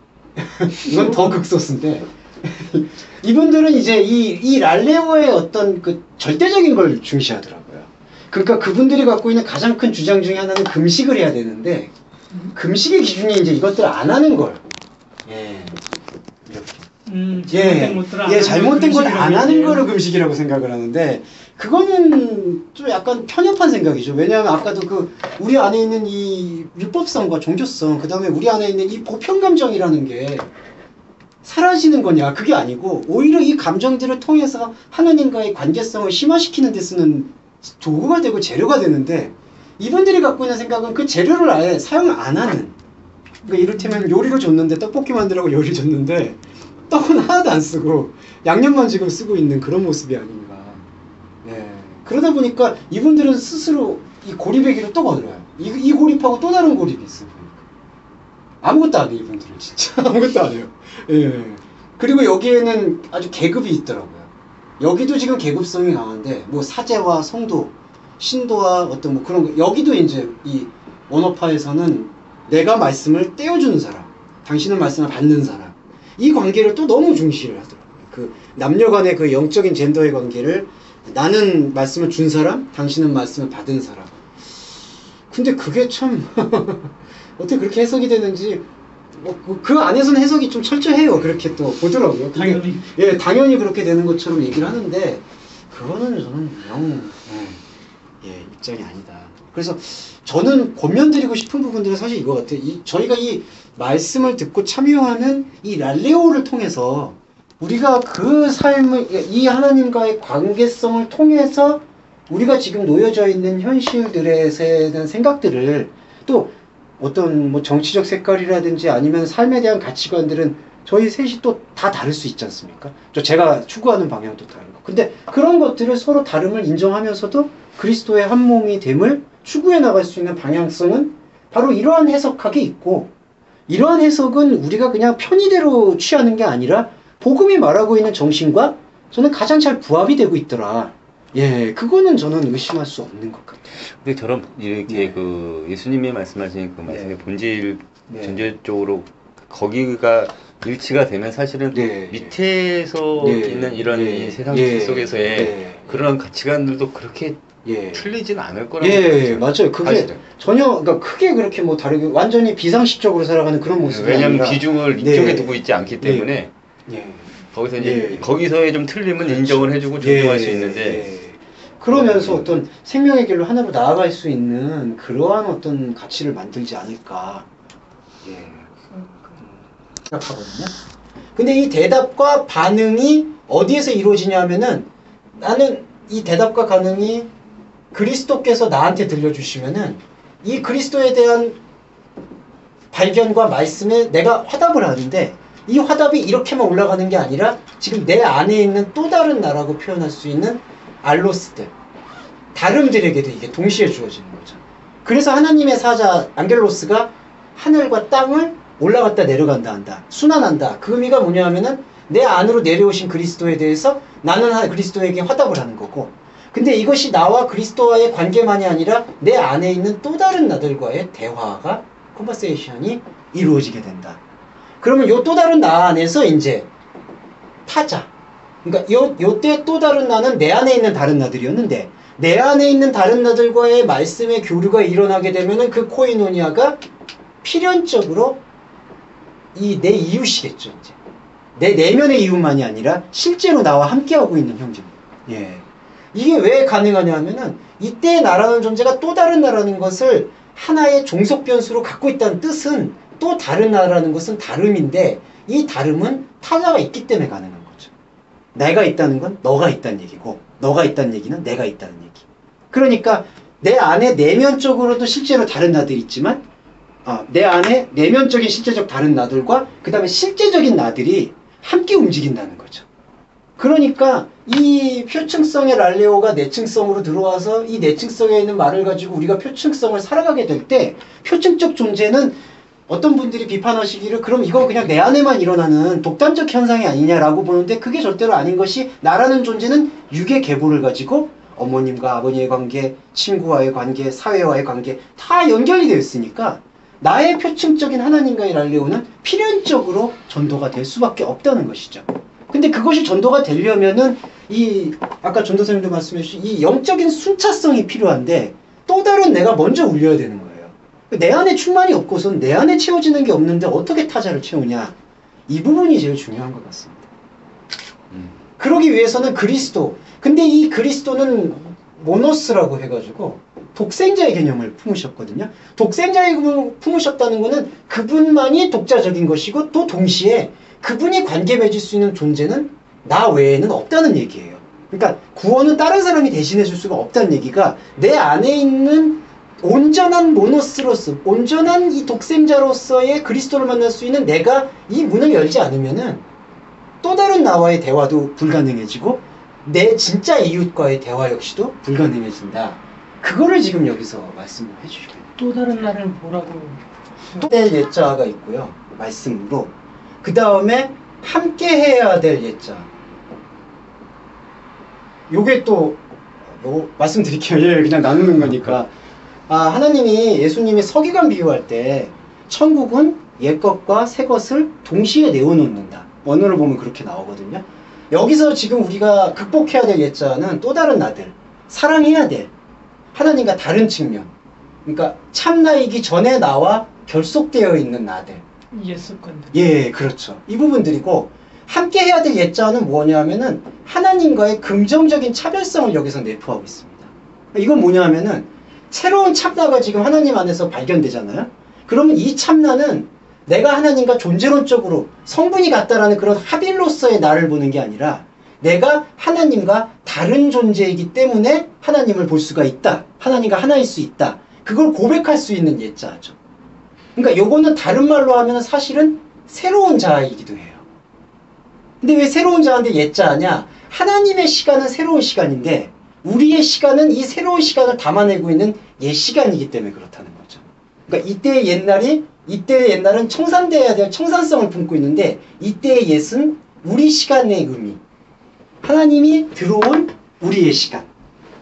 이건 더 극소수인데 이분들은 이제 이 랄레오의 어떤 그 절대적인 걸 중시하더라고요. 그러니까 그분들이 갖고 있는 가장 큰 주장 중에 하나는 금식을 해야 되는데 금식의 기준이 이제 이것들을 안 하는 걸. 예. 잘못된 것들을 안 하는 잘못된 걸 안 금식이라고 하는 얘기해요. 거를 금식이라고 생각을 하는데 그거는 좀 약간 편협한 생각이죠. 왜냐하면 아까도 그 우리 안에 있는 이 율법성과 종교성, 그 다음에 우리 안에 있는 이 보편 감정이라는 게 사라지는 거냐? 그게 아니고 오히려 이 감정들을 통해서 하나님과의 관계성을 심화시키는 데 쓰는 도구가 되고 재료가 되는데 이분들이 갖고 있는 생각은 그 재료를 아예 사용을 안 하는. 그러니까 이를테면 요리를 줬는데 떡볶이 만들라고 요리 줬는데 떡은 하나도 안 쓰고 양념만 지금 쓰고 있는 그런 모습이 아닌가. 예. 그러다 보니까 이분들은 스스로 이 고립의 길을 또 걸어요. 이 고립하고 또 다른 고립이 있어요. 아무것도 안 해요, 이분들은 진짜. 아무것도 안 해요. 예. 그리고 여기에는 아주 계급이 있더라고요. 여기도 지금 계급성이 강한데, 뭐 사제와 성도, 신도와 어떤 뭐 그런 거, 여기도 이제 이 원어파에서는 내가 말씀을 떼어주는 사람, 당신은 말씀을 받는 사람, 이 관계를 또 너무 중시를 하더라고요. 그 남녀 간의 그 영적인 젠더의 관계를 나는 말씀을 준 사람, 당신은 말씀을 받은 사람. 근데 그게 참 어떻게 그렇게 해석이 되는지 뭐 그 안에서는 해석이 좀 철저해요. 그렇게 또 보더라고요. 그게, 당연히. 예, 당연히 그렇게 되는 것처럼 얘기를 하는데 그거는 저는 영 입장이 아니다. 그래서 저는 권면드리고 싶은 부분들은 사실 이거 같아요. 저희가 이 말씀을 듣고 참여하는 이 랄레오를 통해서 우리가 그 삶을, 이 하나님과의 관계성을 통해서 우리가 지금 놓여져 있는 현실들에 대한 생각들을 또 어떤 뭐 정치적 색깔이라든지 아니면 삶에 대한 가치관들은 저희 셋이 또 다 다를 수 있지 않습니까? 제가 추구하는 방향도 다른 거. 근데 그런 것들을 서로 다름을 인정하면서도 그리스도의 한 몸이 됨을 추구해 나갈 수 있는 방향성은 바로 이러한 해석학이 있고, 이러한 해석은 우리가 그냥 편의대로 취하는 게 아니라 복음이 말하고 있는 정신과 저는 가장 잘 부합이 되고 있더라. 예, 그거는 저는 의심할 수 없는 것 같아요. 근데 저런 이렇게 그 예수님이 말씀하신 그 말씀의 본질 전제적으로 거기가 일치가 되면 사실은 밑에서 있는 이런 이 세상 속에서의 그런 가치관들도 그렇게 틀리진 않을 거라고 맞아요. 그게 사실은. 전혀 그러니까 크게 그렇게 뭐 다르게 완전히 비상식적으로 살아가는 그런 모습이 왜냐하면 아니라 비중을 이쪽에 두고 있지 않기 때문에 거기서 이제 거기서의 좀 틀림은 인정을 해주고 존중할 수 있는데 그러면서 어떤 생명의 길로 하나로 나아갈 수 있는 그러한 어떤 가치를 만들지 않을까. 생각하거든요. 근데 이 대답과 반응이 어디에서 이루어지냐면은 나는 이 대답과 반응이 그리스도께서 나한테 들려주시면은 이 그리스도에 대한 발견과 말씀에 내가 화답을 하는데 이 화답이 이렇게만 올라가는 게 아니라 지금 내 안에 있는 또 다른 나라고 표현할 수 있는 알로스들, 다름들에게도 이게 동시에 주어지는 거죠. 그래서 하나님의 사자 안겔로스가 하늘과 땅을 올라갔다 내려간다 한다. 순환한다. 그 의미가 뭐냐 하면은 내 안으로 내려오신 그리스도에 대해서 나는 그리스도에게 화답을 하는 거고, 근데 이것이 나와 그리스도와의 관계만이 아니라 내 안에 있는 또 다른 나들과의 대화가 컨버세이션이 이루어지게 된다. 그러면 요 또 다른 나 안에서 이제 타자, 그러니까 요때 또 다른 나는 내 안에 있는 다른 나들이었는데 내 안에 있는 다른 나들과의 말씀의 교류가 일어나게 되면은 그 코이노니아가 필연적으로 이 내 이웃이겠죠. 이제 내 내면의 이웃만이 아니라 실제로 나와 함께하고 있는 형제입니다. 예. 이게 왜 가능하냐 하면은 이때 나라는 존재가 또 다른 나라는 것을 하나의 종속 변수로 갖고 있다는 뜻은 또 다른 나라는 것은 다름인데 이 다름은 타자가 있기 때문에 가능한 거죠. 내가 있다는 건 너가 있다는 얘기고 너가 있다는 얘기는 내가 있다는 얘기. 그러니까 내 안에 내면적으로도 실제로 다른 나들이 있지만 내 안에 내면적인 실제적 다른 나들과 그 다음에 실제적인 나들이 함께 움직인다는 거죠. 그러니까 이 표층성의 랄레오가 내층성으로 들어와서 이 내층성에 있는 말을 가지고 우리가 표층성을 살아가게 될 때 표층적 존재는 어떤 분들이 비판하시기를 그럼 이거 그냥 내 안에만 일어나는 독단적 현상이 아니냐라고 보는데 그게 절대로 아닌 것이 나라는 존재는 육의 계보를 가지고 어머님과 아버님의 관계, 친구와의 관계, 사회와의 관계 다 연결이 되어 있으니까 나의 표층적인 하나님과의 랄레오는 필연적으로 전도가 될 수밖에 없다는 것이죠. 근데 그것이 전도가 되려면은 이 아까 전도사님도 말씀해 주신 이 영적인 순차성이 필요한데 또 다른 내가 먼저 울려야 되는 거예요. 내 안에 충만이 없고선 내 안에 채워지는 게 없는데 어떻게 타자를 채우냐. 이 부분이 제일 중요한 것 같습니다. 그러기 위해서는 그리스도. 근데 이 그리스도는 모노스라고 해가지고 독생자의 개념을 품으셨거든요. 독생자의 개념을 품으셨다는 것은 그분만이 독자적인 것이고 또 동시에 그분이 관계 맺을 수 있는 존재는 나 외에는 없다는 얘기예요. 그러니까 구원은 다른 사람이 대신해 줄 수가 없다는 얘기가 내 안에 있는 온전한 모노스로서 온전한 이 독생자로서의 그리스도를 만날 수 있는 내가 이 문을 열지 않으면은 또 다른 나와의 대화도 불가능해지고 내 진짜 이웃과의 대화 역시도 불가능해진다. 그거를 지금 여기서 말씀을 해주시고 또 다른 나를 뭐라고? 또 될 예자가 있고요. 말씀으로. 그 다음에 함께 해야 될 예자. 요게 또 요거 말씀드릴게요. 예, 그냥 나누는 거니까. 하나님이 예수님이 서기관 비유할 때 천국은 옛것과 새것을 동시에 내어놓는다. 원어를 보면 그렇게 나오거든요. 여기서 지금 우리가 극복해야 될 예자는 또 다른 나들, 사랑해야 될 하나님과 다른 측면, 그러니까 참나이기 전에 나와 결속되어 있는 나들. 예습관들. 예, 그렇죠. 이 부분들이고 함께 해야 될 예자는 뭐냐면은 하나님과의 긍정적인 차별성을 여기서 내포하고 있습니다. 이건 뭐냐면은 새로운 참나가 지금 하나님 안에서 발견되잖아요. 그러면 이 참나는 내가 하나님과 존재론적으로 성분이 같다라는 그런 합일로서의 나를 보는 게 아니라 내가 하나님과 다른 존재이기 때문에 하나님을 볼 수가 있다. 하나님과 하나일 수 있다. 그걸 고백할 수 있는 예자죠. 그러니까 요거는 다른 말로 하면 사실은 새로운 자이기도 해요. 근데 왜 새로운 자인데 예자냐? 하나님의 시간은 새로운 시간인데 우리의 시간은 이 새로운 시간을 담아내고 있는 옛 시간이기 때문에 그렇다는 거죠. 그러니까 이때의 옛날은 청산돼야 될 청산성을 품고 있는데 이때의 옛은 우리 시간의 의미. 하나님이 들어온 우리의 시간.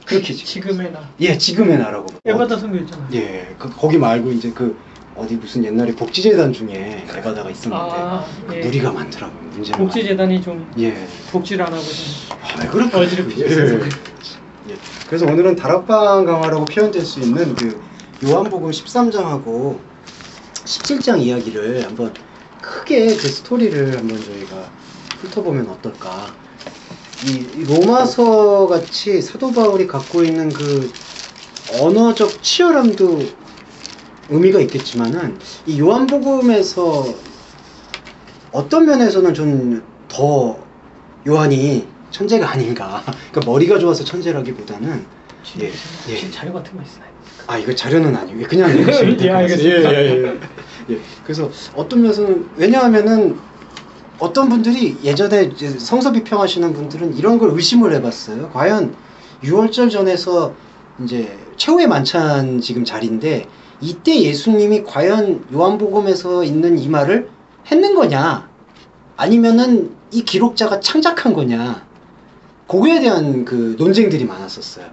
그렇게 지금의 나. 예, 지금의 나라고. 에바다 선교 있잖아요. 예, 거기 말고 이제 어디 무슨 옛날에 복지재단 중에 에바다가 있었는데 예. 무리가 많더라고요. 문제가 복지재단이 좀 예. 복지를 안 하고 좀 왜 그럴까요? 예. 그래서 오늘은 다락방 강화라고 표현될 수 있는 그 요한복음 13장하고 17장 이야기를 한번 크게 그 스토리를 한번 저희가 훑어보면 어떨까. 이 로마서 같이 사도 바울이 갖고 있는 그 언어적 치열함도 의미가 있겠지만은 이 요한복음에서 어떤 면에서는 좀 더 요한이 천재가 아닌가. 그러니까 머리가 좋아서 천재라기보다는 혹시 자료 같은 거 있나요? 아, 이거 자료는 아니고요. 그냥 읽으시면 될 것 같습니다. 예. 그래서 어떤 면에서는, 왜냐하면은 어떤 분들이 예전에 이제 성서 비평하시는 분들은 이런 걸 의심을 해봤어요. 과연 6월절 전에서 이제 최후의 만찬 지금 자리인데 이때 예수님이 과연 요한복음에서 있는 이 말을 했는 거냐, 아니면은 이 기록자가 창작한 거냐, 그거에 대한 그 논쟁들이 많았었어요.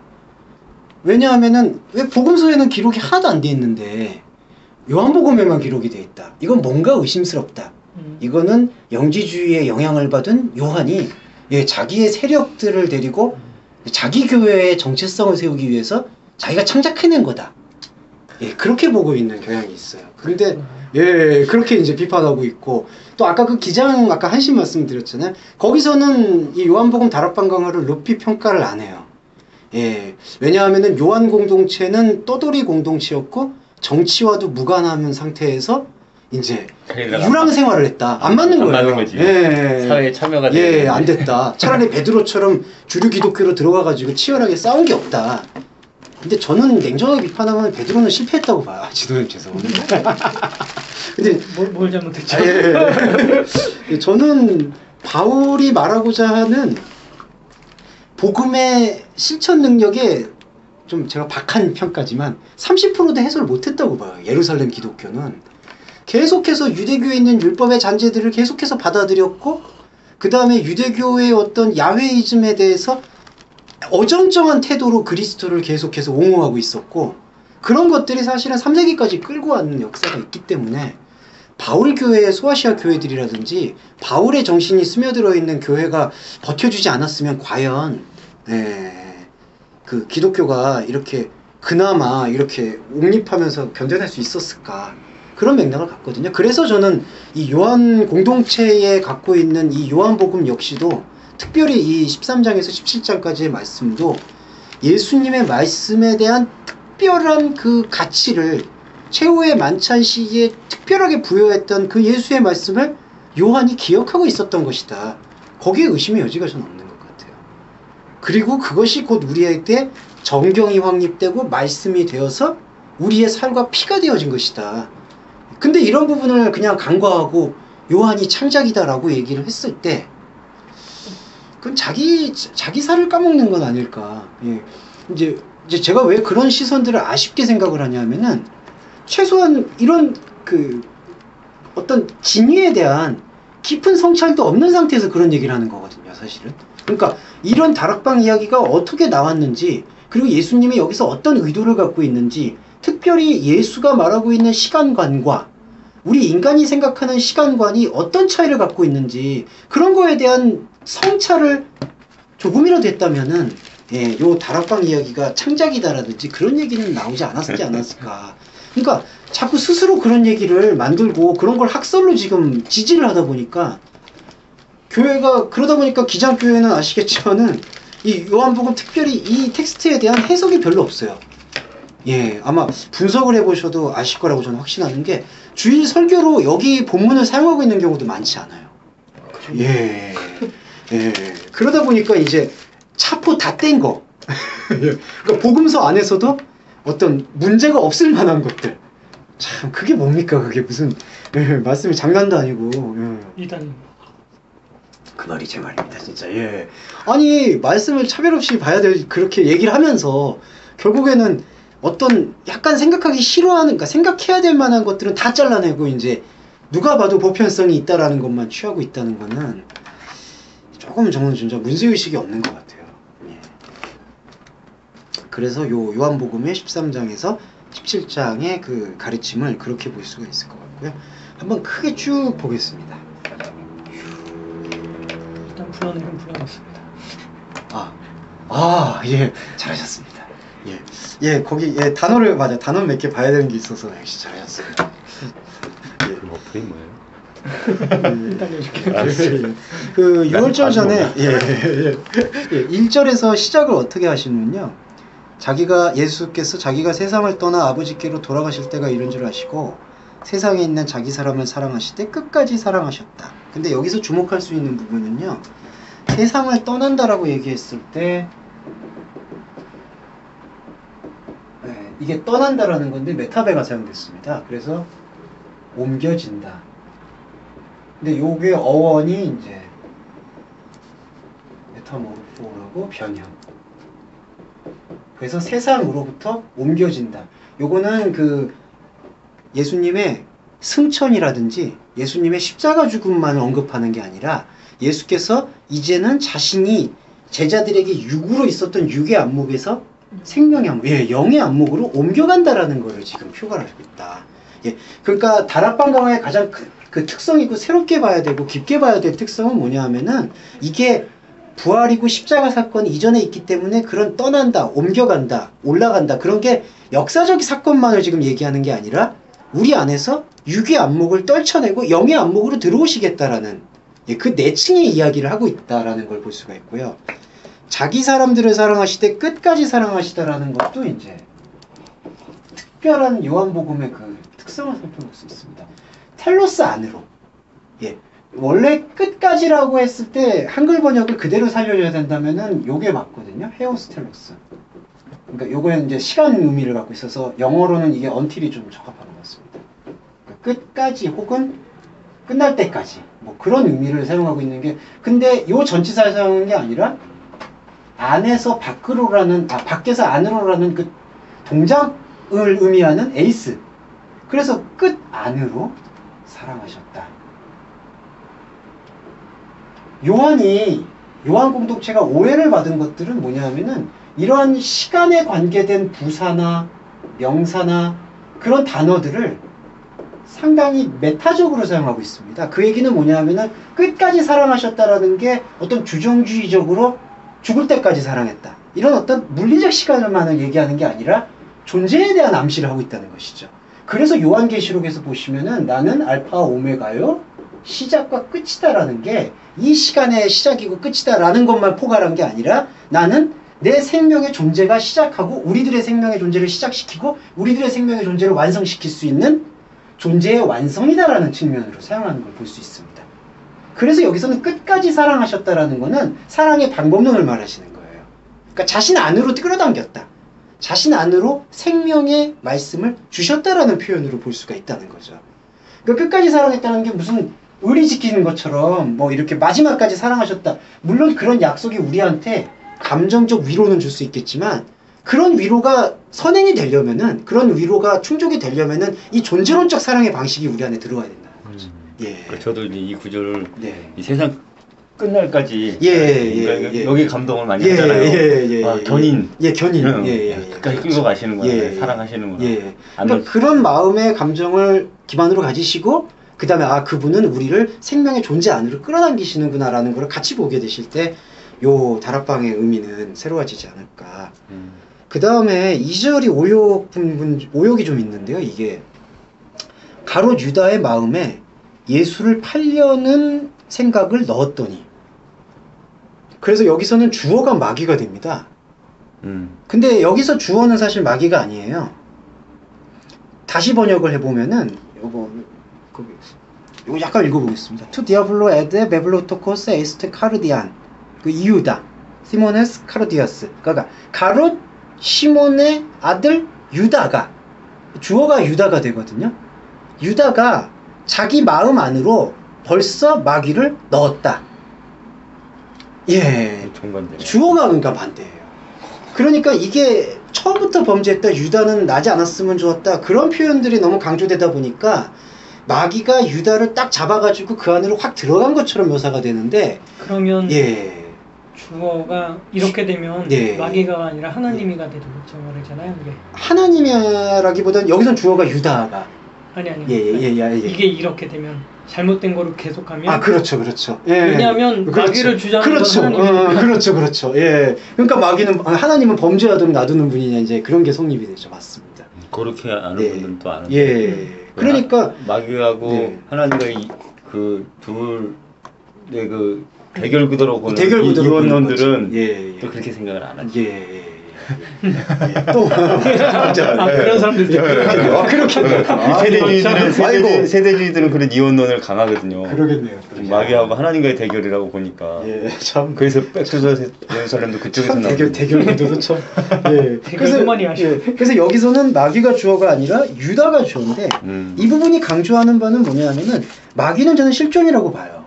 왜냐하면은 왜 복음서에는 기록이 하나도 안 돼 있는데 요한복음에만 기록이 돼 있다. 이건 뭔가 의심스럽다. 이거는 영지주의의 영향을 받은 요한이 자기의 세력들을 데리고 자기 교회의 정체성을 세우기 위해서 자기가 창작해낸 거다. 그렇게 보고 있는 경향이 있어요. 근데 그렇게 이제 비판하고 있고, 또 아까 그 기장 아까 한신 말씀드렸잖아요. 거기서는 이 요한복음 다락방 강화를 높이 평가를 안 해요. 왜냐하면은 요한 공동체는 떠돌이 공동체였고 정치와도 무관한 상태에서 이제 유랑 생활을 했다. 안 맞는 거예요. 안 맞는 거지. 사회에 참여가 안 됐다. 차라리 베드로처럼 주류 기독교로 들어가가지고 치열하게 싸운 게 없다. 근데 저는 냉정하게 비판하면 베드로는 실패했다고 봐요. 지도님 죄송합니다. 근데 뭘 잘못했죠? 저는 바울이 말하고자 하는 복음의 실천 능력에 좀 제가 박한 평가지만 30%도 해소를 못했다고 봐요. 예루살렘 기독교는 계속해서 유대교에 있는 율법의 잔재들을 계속해서 받아들였고, 그 다음에 유대교의 어떤 야훼이즘에 대해서 어정쩡한 태도로 그리스도를 계속해서 옹호하고 있었고, 그런 것들이 사실은 3세기까지 끌고 왔는 역사가 있기 때문에 바울 교회의 소아시아 교회들이라든지 바울의 정신이 스며들어 있는 교회가 버텨주지 않았으면 과연 그 기독교가 이렇게 그나마 이렇게 옹립하면서 견뎌낼 수 있었을까, 그런 맥락을 갖거든요. 그래서 저는 이 요한 공동체에 갖고 있는 이 요한복음 역시도, 특별히 이 13장에서 17장까지의 말씀도 예수님의 말씀에 대한 특별한 그 가치를 최후의 만찬 시기에 특별하게 부여했던 그 예수의 말씀을 요한이 기억하고 있었던 것이다. 거기에 의심의 여지가 전 없는 것 같아요. 그리고 그것이 곧 우리에게 정경이 확립되고 말씀이 되어서 우리의 살과 피가 되어진 것이다. 근데 이런 부분을 그냥 간과하고 요한이 창작이다라고 얘기를 했을 때, 그건 자기 살을 까먹는 건 아닐까. 이제 제가 왜 그런 시선들을 아쉽게 생각을 하냐면은, 최소한 이런 그 어떤 진위에 대한 깊은 성찰도 없는 상태에서 그런 얘기를 하는 거거든요, 사실은. 그러니까 이런 다락방 이야기가 어떻게 나왔는지, 그리고 예수님이 여기서 어떤 의도를 갖고 있는지, 특별히 예수가 말하고 있는 시간관과 우리 인간이 생각하는 시간관이 어떤 차이를 갖고 있는지, 그런 거에 대한 성찰을 조금이라도 했다면은 요 다락방 이야기가 창작이다라든지 그런 얘기는 나오지 않았을까. 그러니까 자꾸 스스로 그런 얘기를 만들고 그런 걸 학설로 지금 지지를 하다 보니까, 교회가 그러다 보니까 기장교회는 아시겠지만은 이 요한복음 특별히 이 텍스트에 대한 해석이 별로 없어요. 아마 분석을 해보셔도 아실 거라고 저는 확신하는 게, 주일 설교로 여기 본문을 사용하고 있는 경우도 많지 않아요. 그러다 보니까 이제 차포 다 뗀 거. 그러니까 복음서 안에서도 어떤 문제가 없을 만한 것들. 참, 그게 뭡니까? 그게 무슨 말씀이 장난도 아니고. 이단. 그 말이 제 말입니다, 진짜. 아니, 말씀을 차별 없이 봐야 될, 그렇게 얘기를 하면서 결국에는 어떤 약간 생각하기 싫어하는, 그러니까 생각해야 될 만한 것들은 다 잘라내고 이제 누가 봐도 보편성이 있다라는 것만 취하고 있다는 거는 조금 저는 진짜 문제의식이 없는 것 같아요. 그래서 요한복음의 13장에서 17장의 그 가르침을 그렇게 볼 수가 있을 것 같고요. 한번 크게 쭉 보겠습니다. 일단 불러내긴 불러냈습니다. 잘하셨습니다. 거기 단어를 단어 몇 개 봐야 되는 게 있어서 역시 잘하셨습니다. 그 어플이 뭐예요? 일단 해줄게요. 그 6월절 전에 1절에서 시작을 어떻게 하시면요, 예수께서 자기가 세상을 떠나 아버지께로 돌아가실 때가 이른 줄 아시고 세상에 있는 자기 사람을 사랑하시되 끝까지 사랑하셨다. 근데 여기서 주목할 수 있는 부분은요, 세상을 떠난다라고 얘기했을 때 이게 떠난다라는 건데 메타베가 사용됐습니다. 그래서 옮겨진다. 근데 요게 어원이 이제 메타모르포라고 변형. 그래서 세상으로부터 옮겨진다. 요거는 그 예수님의 승천이라든지 예수님의 십자가 죽음만을 언급하는 게 아니라 예수께서 이제는 자신이 제자들에게 육으로 있었던 육의 안목에서 생명의 안목, 영의 안목으로 옮겨간다라는 것을 지금 표현하고 있다. 그러니까 다락방 강화의 가장 그 특성이고 새롭게 봐야 되고 깊게 봐야 될 특성은 뭐냐 하면은 이게 부활이고 십자가 사건이 이전에 있기 때문에 그런 떠난다, 옮겨간다, 올라간다 그런 게 역사적 사건만을 지금 얘기하는 게 아니라 우리 안에서 육의 안목을 떨쳐내고 영의 안목으로 들어오시겠다라는 그 내층의 이야기를 하고 있다라는 걸 볼 수가 있고요. 자기 사람들을 사랑하시되 끝까지 사랑하시다라는 것도 이제 특별한 요한복음의 그 특성을 살펴볼 수 있습니다. 텔로스 안으로. 원래 끝까지라고 했을 때 한글 번역을 그대로 살려줘야 된다면은 요게 맞거든요. 헤오스텔로스. 그러니까 요거는 이제 시간 의미를 갖고 있어서 영어로는 이게 until이 좀 적합한 것 같습니다. 그러니까 끝까지 혹은 끝날 때까지 뭐 그런 의미를 사용하고 있는 게, 근데 요 전치사를 사용하는 게 아니라 안에서 밖으로라는, 밖에서 안으로라는 그 동작을 의미하는 에이스. 그래서 끝 안으로 사랑하셨다. 요한 공동체가 오해를 받은 것들은 뭐냐 하면은 이러한 시간에 관계된 부사나 명사나 그런 단어들을 상당히 메타적으로 사용하고 있습니다. 그 얘기는 뭐냐 하면은 끝까지 사랑하셨다라는 게 어떤 주정주의적으로 죽을 때까지 사랑했다. 이런 어떤 물리적 시간을만을 얘기하는 게 아니라 존재에 대한 암시를 하고 있다는 것이죠. 그래서 요한계시록에서 보시면은 나는 알파와 오메가요, 시작과 끝이다라는 게 이 시간의 시작이고 끝이다라는 것만 포괄한 게 아니라 나는 내 생명의 존재가 시작하고 우리들의 생명의 존재를 시작시키고 우리들의 생명의 존재를 완성시킬 수 있는 존재의 완성이다라는 측면으로 사용하는 걸 볼 수 있습니다. 그래서 여기서는 끝까지 사랑하셨다라는 거는 사랑의 방법론을 말하시는 거예요. 그러니까 자신 안으로 끌어당겼다. 자신 안으로 생명의 말씀을 주셨다라는 표현으로 볼 수가 있다는 거죠. 그러니까 끝까지 사랑했다는 게 무슨 의리 지키는 것처럼 뭐 이렇게 마지막까지 사랑하셨다. 물론 그런 약속이 우리한테 감정적 위로는 줄 수 있겠지만 그런 위로가 선행이 되려면은, 그런 위로가 충족이 되려면은 이 존재론적 사랑의 방식이 우리 안에 들어와야 된다는 거죠. 그러니까 저도 이제 이 구절을 이 세상 끝날까지 그러니까 여기 감동을 많이 하잖아요. 견인. 견인. 끝까지 끌고 가시는 거예요. 사랑하시는 거예요. 그러니까 그런 마음의 감정을 기반으로 가지시고 그 다음에 그분은 우리를 생명의 존재 안으로 끌어당기시는구나 라는 걸 같이 보게 되실 때 요 다락방의 의미는 새로워지지 않을까. 그 다음에 2절이 오욕이 좀 있는데요. 이게 가롯 유다의 마음에 예수를 팔려는 생각을 넣었더니, 그래서 여기서는 주어가 마귀가 됩니다. 근데 여기서 주어는 사실 마귀가 아니에요. 다시 번역을 해보면은 요거 약간 읽어보겠습니다. Tu diablo ed bebulotokos est cardian. 그 이유다. 시모네스 카르디아스. 그러니까 가롯 시몬의 아들 유다가, 주어가 유다가 되거든요. 유다가 자기 마음 안으로 벌써 마귀를 넣었다. 주어가 그러니까 반대예요. 그러니까 이게 처음부터 범죄했다, 유다는 나지 않았으면 좋았다, 그런 표현들이 너무 강조되다 보니까 마귀가 유다를 딱 잡아가지고 그 안으로 확 들어간 것처럼 묘사가 되는데, 그러면 주어가 이렇게 되면 마귀가 아니라 하나님이가 되는 거죠, 말이잖아요. 이게 하나님이라기보다는 여기선 주어가 유다가 이게 이렇게 되면 잘못된 거로 계속하면 그렇죠. 왜냐하면 마귀를 주장하는 건 하나님이니까. 그렇죠. 그러니까 하나님은 범죄하도록 놔두는 분이냐, 이제 그런 게 성립이 되죠. 맞습니다. 그렇게 아는 분들은 또 아는데. 그러니까 마귀하고 하나님과 그 둘의 그 대결 구도로 보는 대결 구도로 이분들은 또 그렇게 생각을 안 하죠. 또 그런 사람들 그렇게 세대주의들은 그런 이원론을 강하거든요. 그러겠네요. 마귀하고 하나님과의 대결이라고 보니까. 참. 그래서 백투더 예루살렘도 그쪽에서 나오고. 대결 구도도 참. 그래서 많이 하시죠. 그래서 여기서는 마귀가 주어가 아니라 유다가 주어인데 이 부분이 강조하는 바는 뭐냐면은 마귀는 저는 실존이라고 봐요.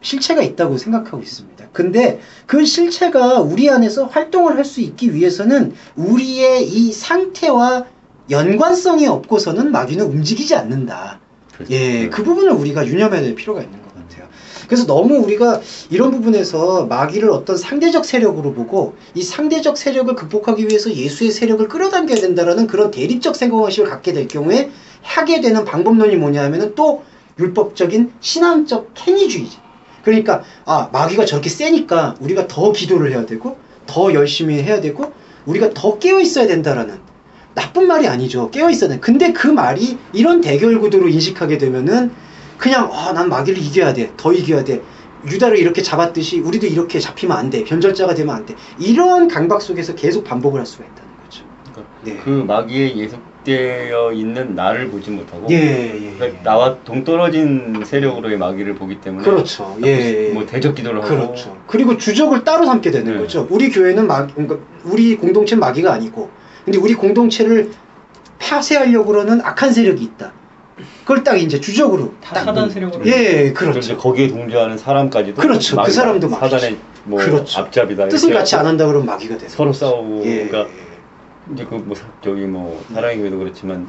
실체가 있다고 생각하고 있습니다. 근데 그 실체가 우리 안에서 활동을 할 수 있기 위해서는 우리의 이 상태와 연관성이 없고서는 마귀는 움직이지 않는다. 그렇죠. 그 부분을 우리가 유념해야 될 필요가 있는 것 같아요. 그래서 너무 우리가 이런 부분에서 마귀를 어떤 상대적 세력으로 보고 이 상대적 세력을 극복하기 위해서 예수의 세력을 끌어당겨야 된다라는 그런 대립적 생각의식을 갖게 될 경우에 하게 되는 방법론이 뭐냐 하면은 또 율법적인 신앙적 행위주의지. 그러니까 마귀가 저렇게 세니까 우리가 더 기도를 해야 되고 더 열심히 해야 되고 우리가 더 깨어 있어야 된다라는 나쁜 말이 아니죠. 깨어 있어야 돼. 근데 그 말이 이런 대결 구도로 인식하게 되면은 그냥 난 마귀를 이겨야 돼. 더 이겨야 돼. 유다를 이렇게 잡았듯이 우리도 이렇게 잡히면 안 돼. 변절자가 되면 안 돼. 이러한 강박 속에서 계속 반복을 할 수가 있다는 거죠. 그러니까 그 마귀의 예속되어 있는 나를 보지 못하고 그러니까 나와 동떨어진 세력으로의 마귀를 보기 때문에 그렇죠. 뭐 대적 기도를 하고 그렇죠. 그리고 주적을 따로 삼게 되는 거죠. 우리 교회는 그러니까 우리 공동체는 마귀가 아니고 근데 우리 공동체를 폐쇄하려고 그러는 악한 세력이 있다. 그걸 딱 이제 주적으로 다 사단 세력으로 그렇죠. 거기에 동조하는 사람까지도 그렇죠. 그 사람도 사단의 뭐 그렇죠. 앞잡이다. 뜻을 같이 안 한다 그러면 마귀가 돼요. 서로 싸우고 그러니까 이제 저기 사랑의 교회도 그렇지만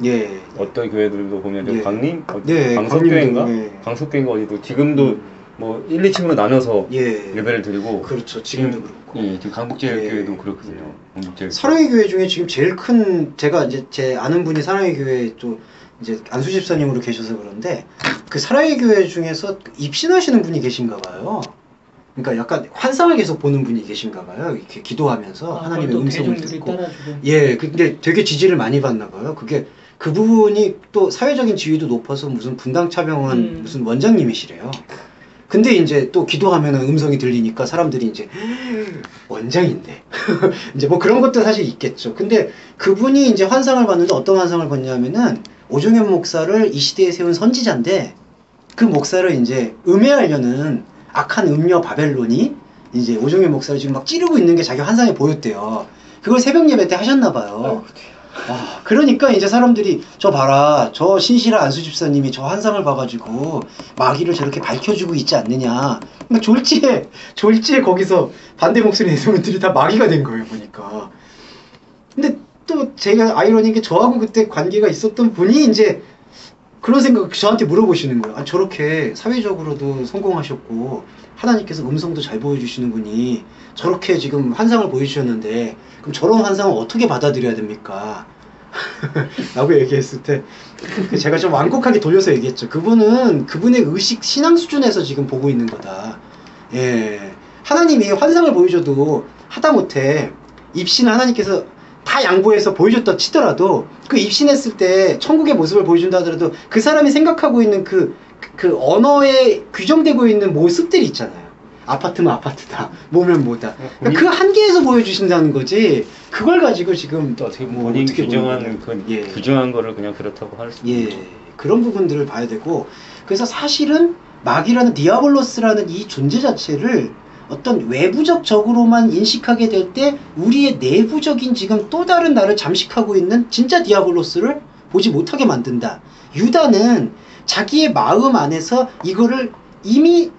어떤 교회들도 보면 광림 광석교회인가 광석교회인가 어디도 지금도 뭐 1, 2층으로 나눠서 예배를 드리고 그렇죠. 지금도 그렇고 지금 강북제일교회도 그렇거든요. 사랑의 교회 중에 지금 제일 큰 제가 이제 제 아는 분이 사랑의 교회 또 이제 안수 집사님으로 계셔서 그런데 그 사랑의 교회 중에서 입신하시는 분이 계신가 봐요. 그러니까 약간 환상을 계속 보는 분이 계신가 봐요. 이렇게 기도하면서 하나님의 음성을 듣고. 근데 되게 지지를 많이 받나 봐요. 그 부분이 또 사회적인 지위도 높아서 무슨 분당 차병원 무슨 원장님이시래요. 근데 이제 또 기도하면 음성이 들리니까 사람들이 이제 원장인데 이제 뭐 그런 것도 사실 있겠죠. 근데 그분이 이제 환상을 봤는데 어떤 환상을 봤냐면은 오종현 목사를 이 시대에 세운 선지자인데 그 목사를 이제 음해하려는 악한 음녀 바벨론이 이제 오종현 목사를 지금 막 찌르고 있는 게 자기 환상에 보였대요. 그걸 새벽 예배 때 하셨나 봐요. 그러니까 이제 사람들이 저 봐라 저 신실한 안수 집사님이 저 환상을 봐가지고 마귀를 저렇게 밝혀주고 있지 않느냐. 그러니까 졸지에 거기서 반대 목소리 내는 분들이 다 마귀가 된 거예요 보니까. 근데 또 제가 아이러니한 게 저하고 그때 관계가 있었던 분이 이제 그런 생각 저한테 물어보시는 거예요. 저렇게 사회적으로도 성공하셨고 하나님께서 음성도 잘 보여주시는 분이 저렇게 지금 환상을 보여주셨는데 그럼 저런 환상을 어떻게 받아들여야 됩니까? 라고 얘기했을 때 제가 좀 완곡하게 돌려서 얘기했죠. 그분은 그분의 의식 신앙 수준에서 지금 보고 있는 거다. 하나님이 환상을 보여줘도 하다못해 입신 하나님께서 다 양보해서 보여줬다 치더라도 그 입신했을 때 천국의 모습을 보여준다 하더라도 그 사람이 생각하고 있는 그 언어에 규정되고 있는 모습들이 있잖아요. 아파트면 아파트다, 뭐면 뭐다. 그러니까 그 한계에서 보여주신다는 거지. 그걸 가지고 지금 어떻게 본인 규정한 규정한 거를 그냥 그렇다고 할 수 있죠. 그런 부분들을 봐야 되고 그래서 사실은 마귀라는 디아블로스라는 이 존재 자체를 어떤 외부적 적으로만 인식하게 될 때 우리의 내부적인 지금 또 다른 나를 잠식하고 있는 진짜 디아블로스를 보지 못하게 만든다. 유다는 자기의 마음 안에서 이거를 이미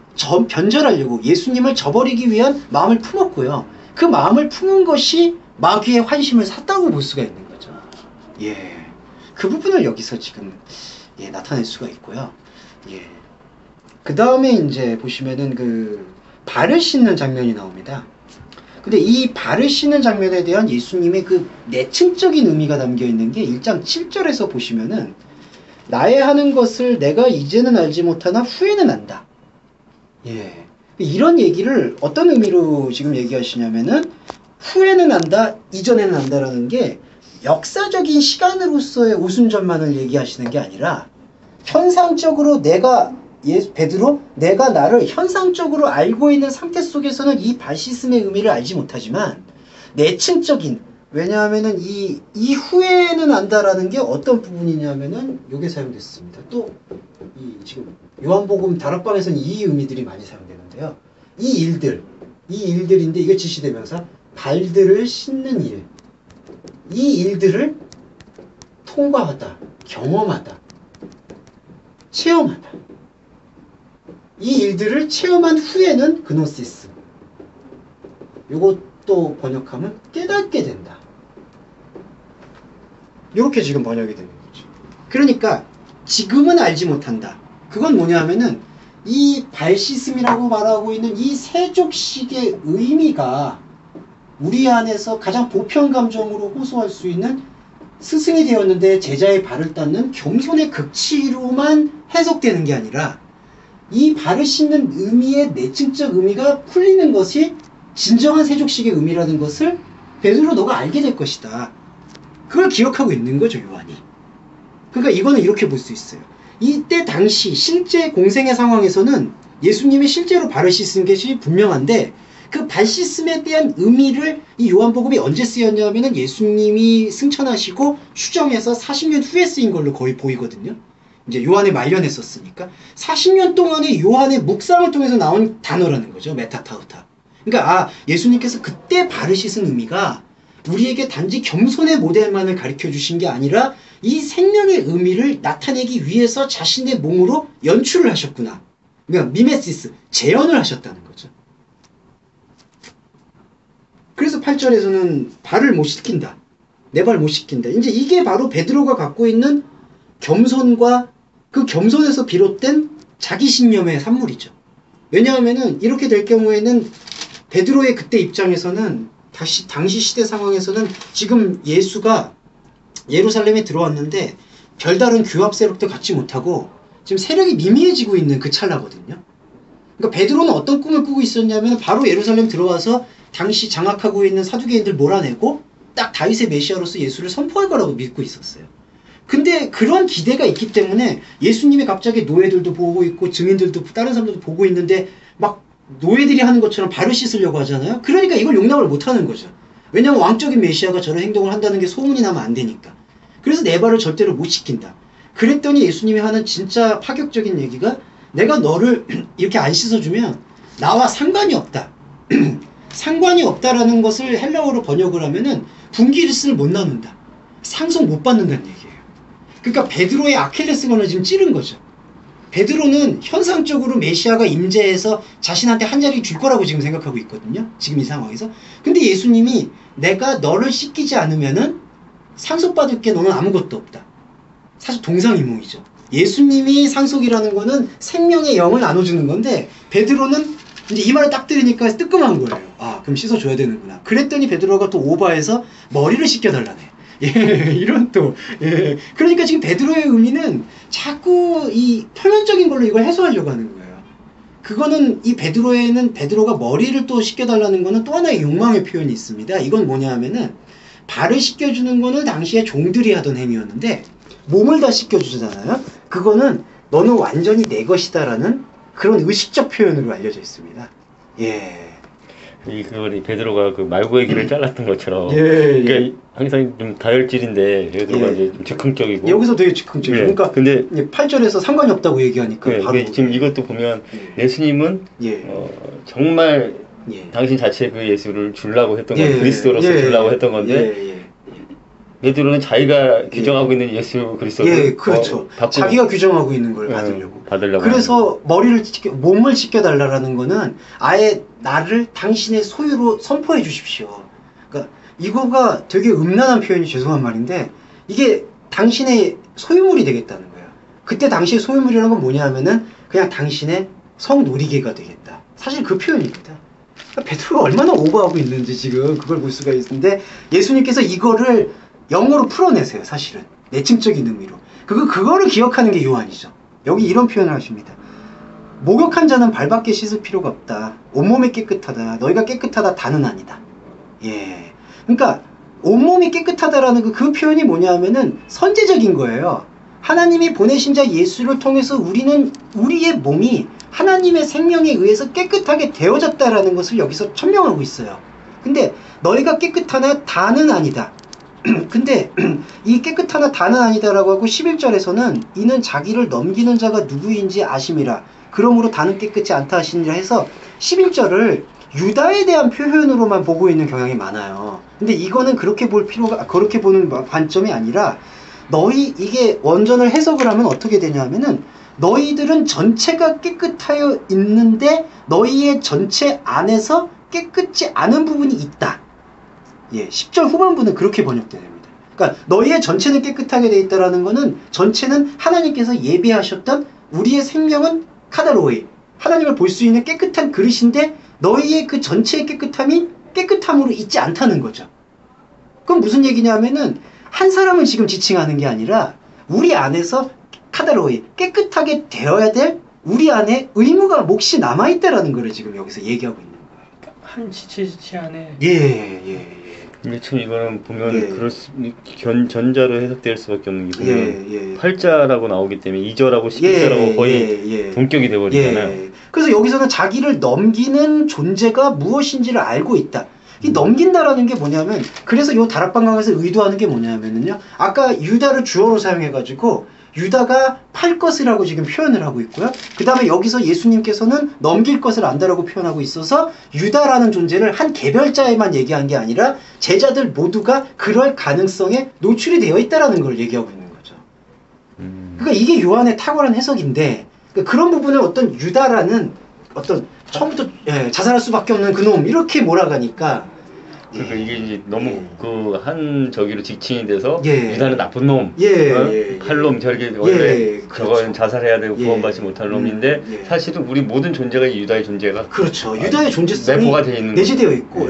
변절하려고 예수님을 저버리기 위한 마음을 품었고요. 그 마음을 품은 것이 마귀의 환심을 샀다고 볼 수가 있는 거죠. 그 부분을 여기서 지금 나타낼 수가 있고요. 그 다음에 이제 보시면은 그 발을 씻는 장면이 나옵니다. 근데 이 발을 씻는 장면에 대한 예수님의 그 내층적인 의미가 담겨 있는 게 1장 7절에서 보시면은 나의 하는 것을 내가 이제는 알지 못하나 후에는 안다. 이런 얘기를 어떤 의미로 지금 얘기하시냐면은 후에는 안다, 이전에는 안다라는 게 역사적인 시간으로서의 오순절만을 얘기하시는 게 아니라 현상적으로 베드로 내가 나를 현상적으로 알고 있는 상태 속에서는 이 발 씻음의 의미를 알지 못하지만 내층적인 왜냐하면은 이 후에는 안다라는 게 어떤 부분이냐면은 요게 사용됐습니다. 또 이 지금 요한복음 다락방에서는 이 의미들이 많이 사용되는데요. 이 일들인데 이게 지시대명사 발들을 씻는 일. 이 일들을 통과하다, 경험하다, 체험하다. 이 일들을 체험한 후에는 그노시스. 요것도 번역하면 깨닫게 된다. 이렇게 지금 번역이 되는 거죠. 그러니까 지금은 알지 못한다. 그건 뭐냐 하면은 이 발시슴이라고 말하고 있는 이 세족식의 의미가 우리 안에서 가장 보편 감정으로 호소할 수 있는 스승이 되었는데 제자의 발을 닦는 겸손의 극치로만 해석되는 게 아니라 이 발을 씻는 의미의 내층적 의미가 풀리는 것이 진정한 세족식의 의미라는 것을 베드로 너가 알게 될 것이다. 그걸 기억하고 있는 거죠, 요한이. 그러니까 이거는 이렇게 볼 수 있어요. 이때 당시 실제 공생의 상황에서는 예수님이 실제로 발을 씻은 것이 분명한데 그 발 씻음에 대한 의미를 이 요한복음이 언제 쓰였냐면은 예수님이 승천하시고 추정해서 40년 후에 쓰인 걸로 거의 보이거든요. 이제 요한의 말년에 썼으니까 40년 동안의 요한의 묵상을 통해서 나온 단어라는 거죠. 메타타우타. 그러니까 예수님께서 그때 발을 씻은 의미가 우리에게 단지 겸손의 모델만을 가르쳐 주신 게 아니라 이 생명의 의미를 나타내기 위해서 자신의 몸으로 연출을 하셨구나. 그러니까 미메시스, 재현을 하셨다는 거죠. 그래서 8절에서는 발을 못 씻긴다. 내 발 못 씻긴다. 이제 이게 바로 베드로가 갖고 있는 겸손과 그 겸손에서 비롯된 자기신념의 산물이죠. 왜냐하면은 이렇게 될 경우에는 베드로의 그때 입장에서는 당시 시대 상황에서는 지금 예수가 예루살렘에 들어왔는데 별다른 규합 세력도 갖지 못하고 지금 세력이 미미해지고 있는 그 찰나거든요. 그러니까 베드로는 어떤 꿈을 꾸고 있었냐면 바로 예루살렘 들어와서 당시 장악하고 있는 사두개인들 몰아내고 딱 다윗의 메시아로서 예수를 선포할 거라고 믿고 있었어요. 근데 그런 기대가 있기 때문에 예수님이 갑자기 노예들도 보고 있고 증인들도 다른 사람들도 보고 있는데 막 노예들이 하는 것처럼 발을 씻으려고 하잖아요. 그러니까 이걸 용납을 못하는 거죠. 왜냐하면 왕적인 메시아가 저런 행동을 한다는 게 소문이 나면 안 되니까. 그래서 내 발을 절대로 못 씻긴다. 그랬더니 예수님이 하는 진짜 파격적인 얘기가 내가 너를 이렇게 안 씻어주면 나와 상관이 없다. 상관이 없다라는 것을 헬라어로 번역을 하면은 분기리스를 못 나눈다. 상속 못 받는다는 얘기예요. 그러니까 베드로의 아킬레스건을 지금 찌른 거죠. 베드로는 현상적으로 메시아가 임재해서 자신한테 한 자리 줄 거라고 지금 생각하고 있거든요. 지금 이 상황에서. 근데 예수님이 내가 너를 씻기지 않으면은 상속받을 게 너는 아무것도 없다. 사실 동상이몽이죠. 예수님이 상속이라는 거는 생명의 영을 나눠주는 건데 베드로는 이제 이 말을 딱 들으니까 뜨끔한 거예요. 그럼 씻어줘야 되는구나. 그랬더니 베드로가 또 오바해서 머리를 씻겨달라네. 이런 또, 그러니까 지금 베드로의 의미는 자꾸 이 표면적인 걸로 이걸 해소하려고 하는 거예요. 그거는 이 베드로에는 베드로가 머리를 또 씻겨달라는 거는 또 하나의 욕망의 표현이 있습니다. 이건 뭐냐 하면은 발을 씻겨주는 거는 당시에 종들이 하던 행위였는데 몸을 다 씻겨주잖아요. 그거는 너는 완전히 내 것이다라는 그런 의식적 표현으로 알려져 있습니다. 그걸 베드로가 그 말고의 길을 잘랐던 것처럼. 그러니까 항상 좀 다혈질인데 베드로가 이제 좀 즉흥적이고. 여기서 되게 즉흥적이고. 그러니까 근데 8절에서 상관이 없다고 얘기하니까 바로. 지금 이것도 보면 예수님은 정말 당신 자체 그 예수를 주려고 했던 건 그리스도로서 주려고 했던 건데. 베드로는 자기가 규정하고 있는 예수 그리스도를 그렇죠. 자기가 규정하고 있는 걸 받으려고. 그래서 몸을 씻겨달라는 거는 아예 나를 당신의 소유로 선포해 주십시오. 그러니까 이거가 되게 음란한 표현이 죄송한 말인데 이게 당신의 소유물이 되겠다는 거예요. 그때 당시의 소유물이라는 건 뭐냐 하면은 그냥 당신의 성놀이개가 되겠다. 사실 그 표현입니다. 그러니까 베드로가 얼마나 오버하고 있는지 지금 그걸 볼 수가 있는데 예수님께서 이거를 영어로 풀어내세요. 사실은 내층적인 의미로 그거를 기억하는 게 요한이죠. 여기 이런 표현을 하십니다. 목욕한 자는 발밖에 씻을 필요가 없다. 온몸이 깨끗하다. 너희가 깨끗하다 다는 아니다. 그러니까 온몸이 깨끗하다라는 그 표현이 뭐냐 하면은 선제적인 거예요. 하나님이 보내신 자 예수를 통해서 우리는 우리의 몸이 하나님의 생명에 의해서 깨끗하게 되어졌다라는 것을 여기서 천명하고 있어요. 근데 너희가 깨끗하나 다는 아니다. 근데 이 깨끗하나 다는 아니다라고 하고 11절에서는 이는 자기를 넘기는 자가 누구인지 아심이라. 그러므로 다는 깨끗지 않다 하시니라 해서 11절을 유다에 대한 표현으로만 보고 있는 경향이 많아요. 근데 이거는 그렇게 보는 관점이 아니라 이게 원전을 해석을 하면 어떻게 되냐면은 너희들은 전체가 깨끗하여 있는데 너희의 전체 안에서 깨끗지 않은 부분이 있다. 예, 10절 후반부는 그렇게 번역됩니다. 그러니까 너희의 전체는 깨끗하게 되어 있다라는 거는 전체는 하나님께서 예비하셨던 우리의 생명은 카다로이, 하나님을 볼 수 있는 깨끗한 그릇인데 너희의 그 전체의 깨끗함으로 있지 않다는 거죠. 그럼 무슨 얘기냐면은 한 사람을 지금 지칭하는 게 아니라 우리 안에서 카다로이, 깨끗하게 되어야 될 우리 안에 의무가 몫이 남아있다라는 걸 지금 여기서 얘기하고 있는 거예요. 한 지체 안에. 예. 근데 참 이거는 보면 예. 전자로 해석될 수밖에 없는 게 보면 8자라고 나오기 때문에 2절하고 11절하고 거의 동격이 돼버리잖아요. 그래서 여기서는 자기를 넘기는 존재가 무엇인지를 알고 있다. 이 넘긴다라는 게 뭐냐면, 그래서 이 다락방강에서 의도하는 게 뭐냐면요, 아까 유다를 주어로 사용해가지고 유다가 팔 것이라고 지금 표현을 하고 있고요. 그 다음에 여기서 예수님께서는 넘길 것을 안다라고 표현하고 있어서 유다라는 존재를 한 개별자에만 얘기한 게 아니라 제자들 모두가 그럴 가능성에 노출이 되어 있다라는 걸 얘기하고 있는 거죠. 그러니까 이게 요한의 탁월한 해석인데, 그러니까 그런 부분을 어떤 유다라는 어떤 처음부터 자살할 수밖에 없는 그놈 이렇게 몰아가니까, 그러니까 이게 이제 너무 그 한 저기로 직칭이 돼서 유다는 나쁜 놈, 팔놈 저렇게 원래 저건 자살해야 되고 구원받지 못할 놈인데 사실은 우리 모든 존재가 유다의 존재가 그렇죠. 유다의 존재성이 내포가 되어 있는 내재되어 있고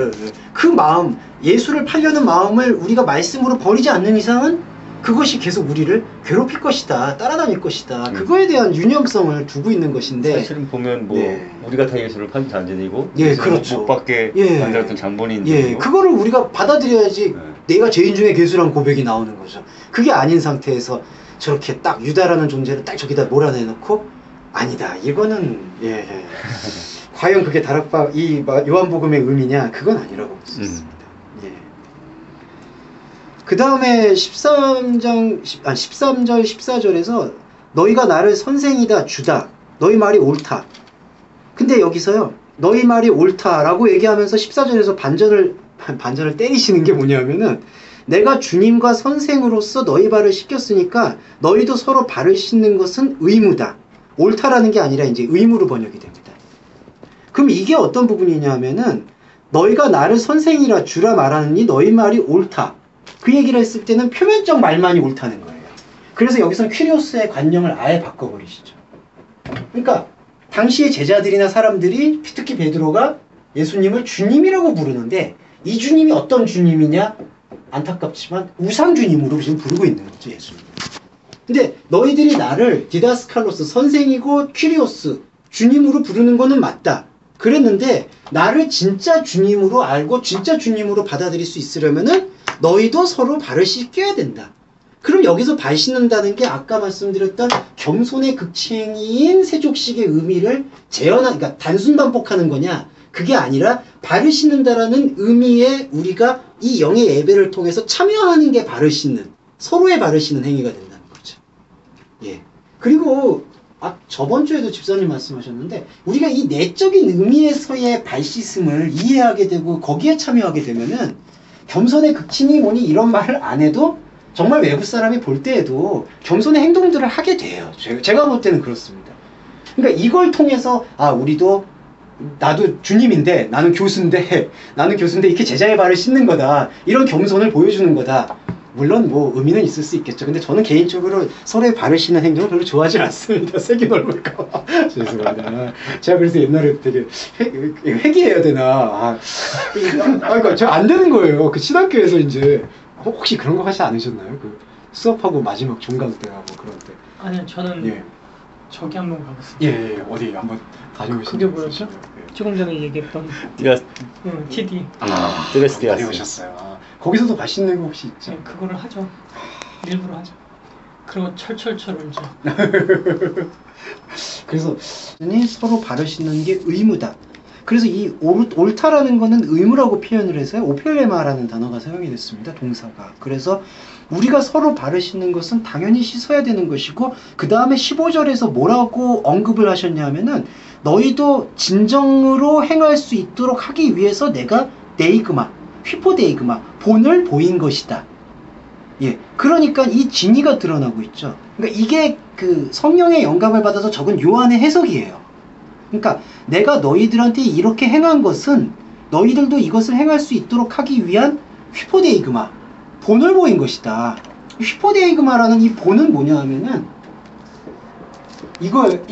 그 마음, 예수를 팔려는 마음을 우리가 말씀으로 버리지 않는 이상은 그것이 계속 우리를 괴롭힐 것이다, 따라다닐 것이다. 그거에 대한 유념성을 두고 있는 것인데, 사실은 보면 뭐 우리가 다 예수를 판 잔재이고 그렇죠. 못 받게 만들었던 장본인들이고 그거를 우리가 받아들여야지 내가 죄인 중에 괴수란 고백이 나오는 거죠. 그게 아닌 상태에서 저렇게 딱 유다라는 존재를 딱 저기다 몰아내놓고 아니다, 이거는 과연 그게 이 요한복음의 의미냐? 그건 아니라고 볼 수 있습니다. 그 다음에 13절 14절에서 너희가 나를 선생이다 주다, 너희 말이 옳다. 근데 여기서요, 너희 말이 옳다라고 얘기하면서 14절에서 반전을 때리시는 게 뭐냐면은, 내가 주님과 선생으로서 너희 발을 씻겼으니까 너희도 서로 발을 씻는 것은 의무다. 옳다라는 게 아니라 이제 의무로 번역이 됩니다. 그럼 이게 어떤 부분이냐면은, 너희가 나를 선생이라 주라 말하느니 너희 말이 옳다. 그 얘기를 했을 때는 표면적 말만이 옳다는 거예요. 그래서 여기서 퀴리오스의 관념을 아예 바꿔버리시죠. 그러니까 당시의 제자들이나 사람들이, 특히 베드로가 예수님을 주님이라고 부르는데, 이 주님이 어떤 주님이냐? 안타깝지만 우상 주님으로 지금 부르고 있는 거죠, 예수님. 근데 너희들이 나를 디다스칼로스, 선생이고 퀴리오스, 주님으로 부르는 거는 맞다. 그랬는데 나를 진짜 주님으로 알고 진짜 주님으로 받아들일 수 있으려면은 너희도 서로 발을 씻겨야 된다. 그럼 여기서 발 씻는다는 게 아까 말씀드렸던 겸손의 극칭인 세족식의 의미를 그러니까 단순 반복하는 거냐? 그게 아니라 발을 씻는다라는 의미에 우리가 이 영의 예배를 통해서 참여하는 게 발을 씻는, 서로의 발을 씻는 행위가 된다는 거죠. 그리고 저번 주에도 집사님 말씀하셨는데, 우리가 이 내적인 의미에서의 발 씻음을 이해하게 되고 거기에 참여하게 되면은 겸손의 극칭이 뭐니 이런 말을 안 해도 정말 외부 사람이 볼 때에도 겸손의 행동들을 하게 돼요. 제가 볼 때는 그렇습니다. 그러니까 이걸 통해서 나도 주님인데 나는 교수인데 이렇게 제자의 발을 씻는 거다, 이런 겸손을 보여주는 거다. 물론 뭐 의미는 있을 수 있겠죠. 근데 저는 개인적으로 서로의 발을 씻는 행동을 별로 좋아하지 않습니다. 색이 넓을까 봐. 죄송합니다. 제가 그래서 옛날에 되게 회개해야 되나. 그러니까 제가 안 되는 거예요. 그 신학교에서 이제 혹시 그런 거 하지 않으셨나요? 그 수업하고 마지막 종강 때나 뭐 그런 때. 아니요, 저는 저기 한번 가봤습니다. 어디 한번 다녀오셨어요? 그게 뭐였죠? 조금 전에 얘기했던 TD. 다녀오셨어요. 거기서도 맛있는 거 혹시 있죠? 그거를 하죠. 일부러 하죠. 그리고 철철철 울죠. 그래서 서로 발을 씻는 게 의무다. 그래서 이 옳다라는 거는 의무라고 표현을 해서 오펠레마라는 단어가 사용이 됐습니다. 동사가. 그래서 우리가 서로 발을 씻는 것은 당연히 씻어야 되는 것이고, 그 다음에 15절에서 뭐라고 언급을 하셨냐면은 너희도 진정으로 행할 수 있도록 하기 위해서 내가 데이그마, 휘포데이그마, 본을 보인 것이다. 예, 그러니까 이 진리가 드러나고 있죠. 그러니까 이게 그 성령의 영감을 받아서 적은 요한의 해석이에요. 그러니까 내가 너희들한테 이렇게 행한 것은 너희들도 이것을 행할 수 있도록 하기 위한 휘포데이그마, 본을 보인 것이다. 휘포데이그마라는 이 본은 뭐냐 하면은 이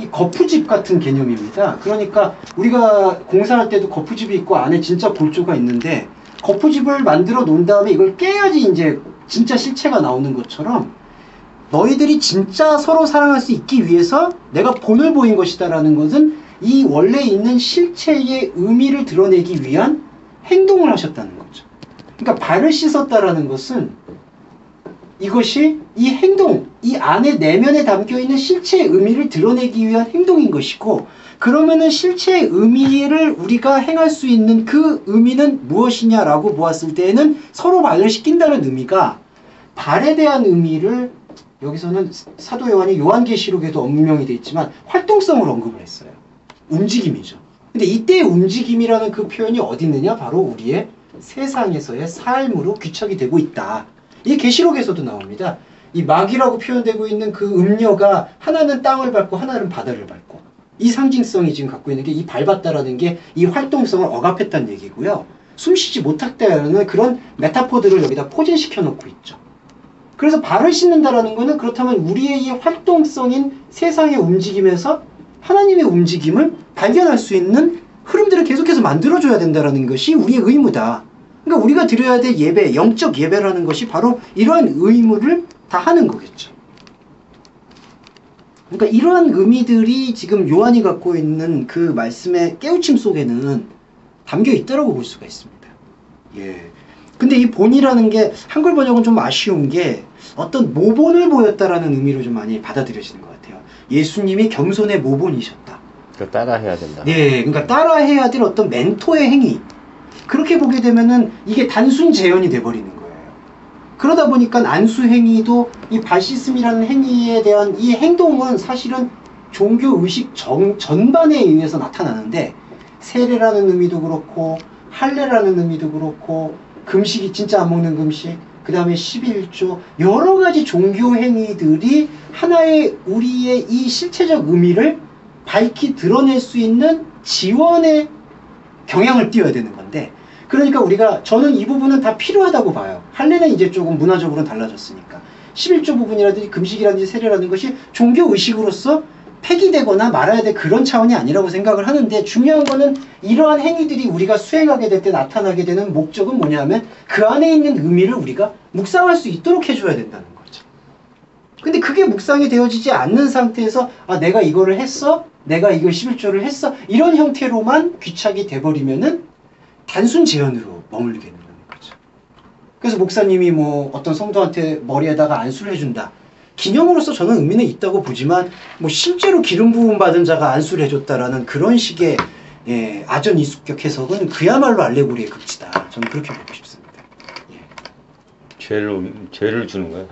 거푸집 같은 개념입니다. 그러니까 우리가 공사할 때도 거푸집이 있고 안에 진짜 골조가 있는데, 거푸집을 만들어 놓은 다음에 이걸 깨야지 이제 진짜 실체가 나오는 것처럼, 너희들이 진짜 서로 사랑할 수 있기 위해서 내가 본을 보인 것이다 라는 것은 이 원래 있는 실체의 의미를 드러내기 위한 행동을 하셨다는 거죠. 그러니까 발을 씻었다라는 것은 이것이 이 행동, 이 안에 내면에 담겨있는 실체의 의미를 드러내기 위한 행동인 것이고, 그러면은 실체의 의미를 우리가 행할 수 있는 그 의미는 무엇이냐라고 보았을 때에는 서로 발을 씻긴다는 의미가, 발에 대한 의미를 여기서는 사도 요한이 요한계시록에도 언명이 되어 있지만 활동성을 언급을 했어요. 움직임이죠. 근데 이때의 움직임이라는 그 표현이 어디 있느냐? 바로 우리의 세상에서의 삶으로 귀착이 되고 있다. 이 계시록에서도 나옵니다. 이 막이라고 표현되고 있는 그 음녀가 하나는 땅을 밟고 하나는 바다를 밟고, 이 상징성이 지금 갖고 있는 게 이 밟았다라는 게 이 활동성을 억압했다는 얘기고요. 숨쉬지 못했다라는 그런 메타포들을 여기다 포진시켜 놓고 있죠. 그래서 발을 씻는다라는 거는 그렇다면 우리의 이 활동성인 세상의 움직임에서 하나님의 움직임을 발견할 수 있는 흐름들을 계속해서 만들어줘야 된다는 것이 우리의 의무다. 그러니까 우리가 드려야 될 예배, 영적 예배라는 것이 바로 이러한 의무를 다 하는 거겠죠. 그러니까 이러한 의미들이 지금 요한이 갖고 있는 그 말씀의 깨우침 속에는 담겨 있다고 볼 수가 있습니다. 예. 근데 이 본이라는 게 한글 번역은 좀 아쉬운 게 어떤 모본을 보였다라는 의미로 좀 많이 받아들여지는 것 같아요. 예수님이 겸손의 모본이셨다. 그러니까 따라해야 된다. 네, 그러니까 따라해야 될 어떤 멘토의 행위. 그렇게 보게 되면은 이게 단순 재현이 돼버리는 거예요. 그러다 보니까 안수 행위도 이 발 씻음이라는 행위에 대한 이 행동은 사실은 종교 의식 전반에 의해서 나타나는데, 세례라는 의미도 그렇고 할례라는 의미도 그렇고 금식이 진짜 안 먹는 금식, 그 다음에 11조, 여러 가지 종교 행위들이 하나의 우리의 이 실체적 의미를 밝히 드러낼 수 있는 지원의 경향을 띄워야 되는 건데, 그러니까 저는 이 부분은 다 필요하다고 봐요. 할례는 이제 조금 문화적으로는 달라졌으니까. 11조 부분이라든지 금식이라든지 세례라는 것이 종교 의식으로서 폐기되거나 말아야 될 그런 차원이 아니라고 생각을 하는데, 중요한 거는 이러한 행위들이 우리가 수행하게 될 때 나타나게 되는 목적은 뭐냐면 그 안에 있는 의미를 우리가 묵상할 수 있도록 해줘야 된다는 거죠. 근데 그게 묵상이 되어지지 않는 상태에서 내가 이거를 했어? 내가 이걸 11조를 했어? 이런 형태로만 귀착이 돼버리면은 단순 재현으로 머물게 되는 거죠. 그래서 목사님이 뭐 어떤 성도한테 머리에다가 안수를 해준다. 기념으로서 저는 의미는 있다고 보지만 뭐 실제로 기름 부음 받은 자가 안수를 해줬다라는 그런 식의 아전이숙격 해석은 그야말로 알레고리의 극치다. 저는 그렇게 보고 싶습니다. 죄를 주는 거예요?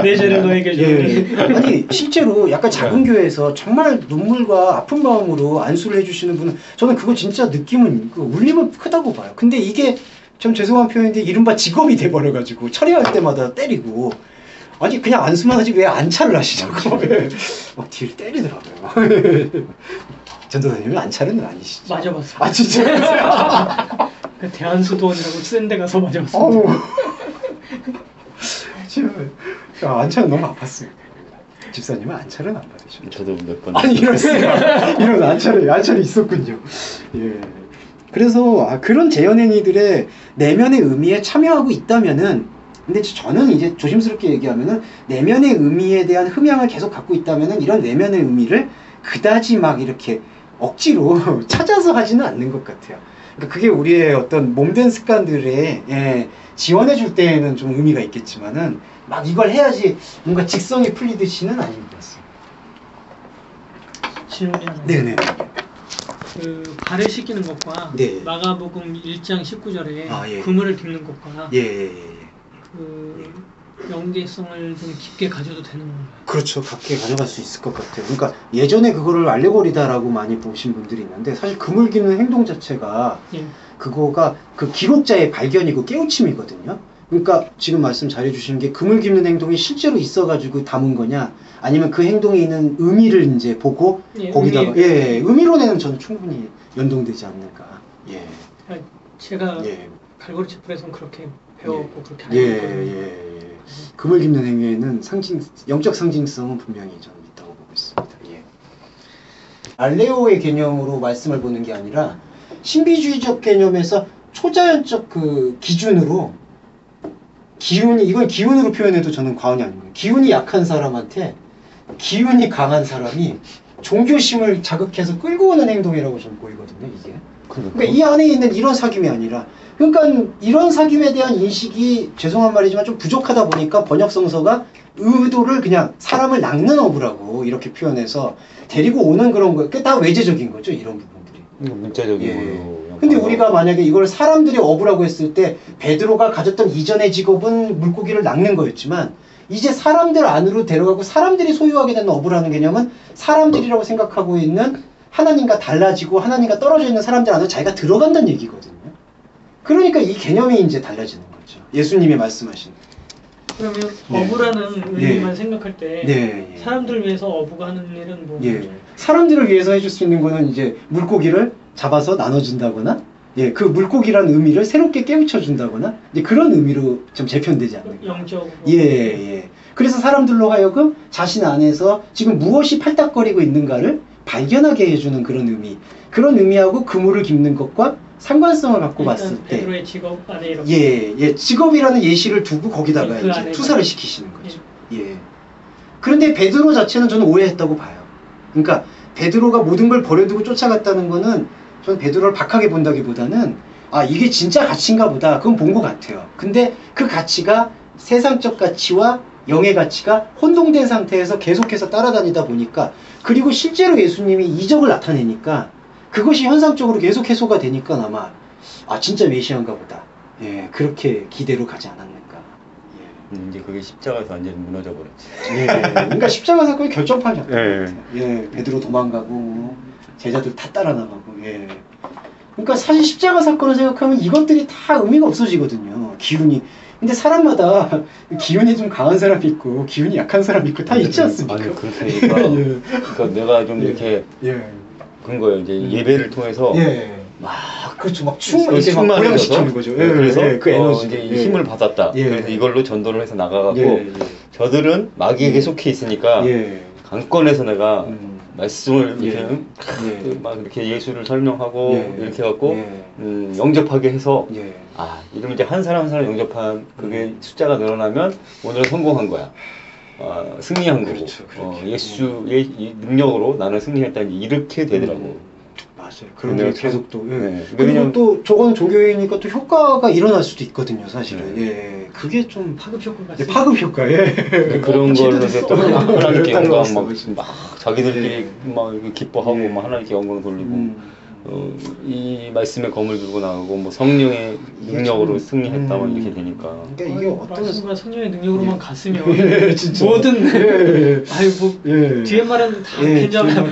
내 죄를 너에게 주는. 아니 실제로 약간 작은 교회에서 정말 눈물과 아픈 마음으로 안수를 해주시는 분은 저는 그거 진짜 느낌은 울림은 크다고 봐요. 근데 이게 좀 죄송한 표현인데 이른바 직업이 돼버려가지고 처리할 때마다 때리고, 아니 그냥 안수만 하지 왜 안차를 하시냐고 막 뒤를 때리더라고요. 전도사님은 안차는 아니시죠? 맞아봤어요. 아 진짜? 그 대한수도원이라고 센 데 가서 맞아봤어요. 안차는 너무 아팠어요. 집사님은 안차를 안 받으셨죠? 저도 몇 번. 아니 이런 안차를 있었군요. 예. 그래서 그런 재현행위들의 내면의 의미에 참여하고 있다면은, 근데 저는 이제 조심스럽게 얘기하면은 내면의 의미에 대한 흠양을 계속 갖고 있다면은 이런 내면의 의미를 그다지 막 이렇게 억지로 찾아서 하지는 않는 것 같아요. 그러니까 그게 우리의 어떤 몸된 습관들에 지원해 줄 때에는 좀 의미가 있겠지만은 막 이걸 해야지 뭔가 직성이 풀리듯이는 아닌 것 같습니다. 질문이 하나. 네네. 그 발을 씻기는 것과 네. 마가복음 1장 19절에 예. 그물을 깁는 것과 예. 그 연계성을 좀 깊게 가져도 되는 건가요? 그렇죠. 각기 가져갈 수 있을 것 같아요. 그러니까 예전에 그거를 알레고리다라고 많이 보신 분들이 있는데 사실 그물 깁는 행동 자체가 예. 그거가 그 기록자의 발견이고 깨우침이거든요. 그러니까 지금 말씀 잘해주신 게 그물 깁는 행동이 실제로 있어가지고 담은 거냐, 아니면 그 행동에 있는 의미를 이제 보고 거기다가 의미론에는 저는 충분히 연동되지 않을까. 예. 제가 갈고리 채플에서는 그렇게 배웠고 그렇게 알고 있거든요. 그물 깁는 행위에는 영적 상징성은 분명히 저는 있다고 보고 있습니다. 예. 알레오의 개념으로 말씀을 보는 게 아니라 신비주의적 개념에서 초자연적 그 기준으로 이걸 기운으로 표현해도 저는 과언이 아닙니다. 기운이 약한 사람한테 기운이 강한 사람이 종교심을 자극해서 끌고 오는 행동이라고 저는 보이거든요, 이게. 그러니까 이 안에 있는 이런 사귐이 아니라, 그러니까 이런 사귐에 대한 인식이 죄송한 말이지만 좀 부족하다 보니까 번역성서가 의도를 그냥 사람을 낚는 어부라고 이렇게 표현해서 데리고 오는 그런 거, 그게 다 외제적인 거죠, 이런 부분들이. 문자적인 걸로. 근데 우리가 만약에 이걸 사람들이 어부라고 했을 때 베드로가 가졌던 이전의 직업은 물고기를 낚는 거였지만, 이제 사람들 안으로 데려가고 사람들이 소유하게 되는 어부라는 개념은 사람들이라고 생각하고 있는 하나님과 달라지고 하나님과 떨어져 있는 사람들 안으로 자기가 들어간다는 얘기거든요. 그러니까 이 개념이 이제 달라지는 거죠. 예수님이 말씀하신. 그러면 어부라는 의미만 생각할 때 사람들을 위해서 어부가 하는 일은 뭐? 사람들을 위해서 해줄 수 있는 거는 이제 물고기를 잡아서 나눠준다거나, 그 물고기란 의미를 새롭게 깨우쳐준다거나, 이제 그런 의미로 좀 재편되지 않을까. 영적으로. 그래서 사람들로 하여금 자신 안에서 지금 무엇이 팔딱거리고 있는가를 발견하게 해주는 그런 의미. 그런 의미하고 그물을 깁는 것과 상관성을 갖고 봤을 때. 베드로의 직업 안에 이렇게. 직업이라는 예시를 두고 거기다가 이제 투사를 시키시는 거죠. 그런데 베드로 자체는 저는 오해했다고 봐요. 그러니까 베드로가 모든 걸 버려두고 쫓아갔다는 거는 저는 베드로를 박하게 본다기보다는 이게 진짜 가치인가 보다. 그건 본 것 같아요. 근데 그 가치가 세상적 가치와 영의 가치가 혼동된 상태에서 계속해서 따라다니다 보니까, 그리고 실제로 예수님이 이적을 나타내니까 그것이 현상적으로 계속 해소가 되니까 아마 진짜 메시아인가 보다. 그렇게 기대로 가지 않았는가. 이제 그게 십자가에서 완전히 무너져 버렸지. 그러니까 십자가 사건이 결정판이었던 것 같아요. 베드로 도망가고 제자들 다 따라 나가고. 그러니까 사실 십자가 사건을 생각하면 이것들이 다 의미가 없어지거든요. 기운이. 근데 사람마다 기운이 좀 강한 사람이 있고 기운이 약한 사람이 있고 다 있지 않습니까? 아니 그렇다니까. 그러니까 내가 좀 이렇게 그런 거예요. 이제 예배를 통해서 막 그렇죠. 막 고양시키는 거죠. 그래서 그 에너지 이제 힘을 받았다. 그래서 이걸로 전도를 해서 나가갖고 저들은 마귀에게 속해 있으니까 강권에서 내가 말씀을 이렇게 막 이렇게 예수를 설명하고 이렇게 해갖고 영접하게 해서 이러면 이제 한 사람 한 사람 영접한 그게 숫자가 늘어나면 오늘은 성공한 거야. 승리한 거고. 예수의 이 능력으로 나는 승리했다. 이렇게 되더라고. 맞아요. 그런데 계속 또 그리고 또 저거는 종교이니까 또 효과가 일어날 수도 있거든요, 사실은. 그게 좀 파급 효과 같아요. 파급 효과. 그런 걸로 해서 또 하나님께 영광 막 자기들끼리 막 기뻐하고 막 하나님께 영광 돌리고. 이 말씀의 검을 들고 나가고 뭐 성령의 능력으로 승리했다 막 이렇게 되니까. 그러니까 이게 말씀과 성령의 능력으로만 갔으면 모든 뒤에 말은 다 괜찮아.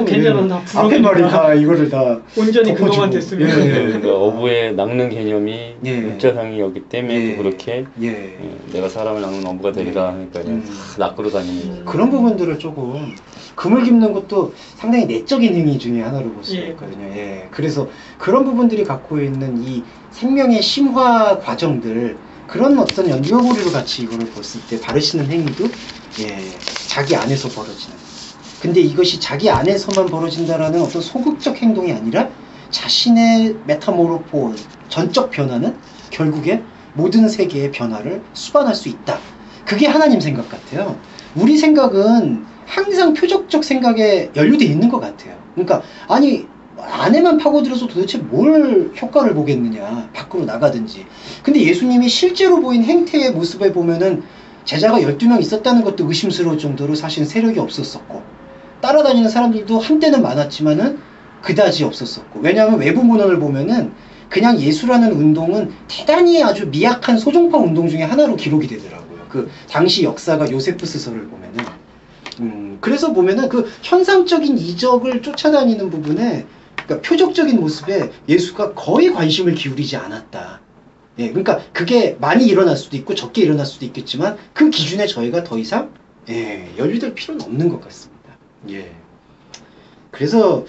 괜찮아. 다 앞에 말이 다 이거를 다 온전히 그것만 됐으면. 그러니까 어부의 낚는 개념이 문자상이었기 때문에 그렇게 내가 사람을 낚는 어부가 되리라 하니까 낚으러 다니는 그런 부분들을 조금 그물 깁는 것도 상당히 내적인 행위 중에 하나로 볼 수 있거든요. 그래서 그런 부분들이 갖고 있는 이 생명의 심화 과정들, 그런 어떤 연결고리로 같이 이거를 봤을 때 바르시는 행위도 자기 안에서 벌어지는. 근데 이것이 자기 안에서만 벌어진다라는 어떤 소극적 행동이 아니라 자신의 메타모르포, 전적 변화는 결국에 모든 세계의 변화를 수반할 수 있다. 그게 하나님 생각 같아요. 우리 생각은 항상 표적적 생각에 연루되어 있는 것 같아요. 그러니까 안에만 파고들어서 도대체 뭘 효과를 보겠느냐, 밖으로 나가든지. 근데 예수님이 실제로 보인 행태의 모습에 보면은 제자가 12명 있었다는 것도 의심스러울 정도로 사실 세력이 없었었고, 따라다니는 사람들도 한때는 많았지만은 그다지 없었었고, 왜냐하면 외부 문헌을 보면은 그냥 예수라는 운동은 대단히 아주 미약한 소종파 운동 중에 하나로 기록이 되더라고요. 그 당시 역사가 요세푸스서를 보면은. 그래서 보면은 그 현상적인 이적을 쫓아다니는 부분에, 그러니까 표적적인 모습에 예수가 거의 관심을 기울이지 않았다. 예, 그러니까 그게 많이 일어날 수도 있고 적게 일어날 수도 있겠지만 그 기준에 저희가 더 이상 연루될 필요는 없는 것 같습니다. 예. 그래서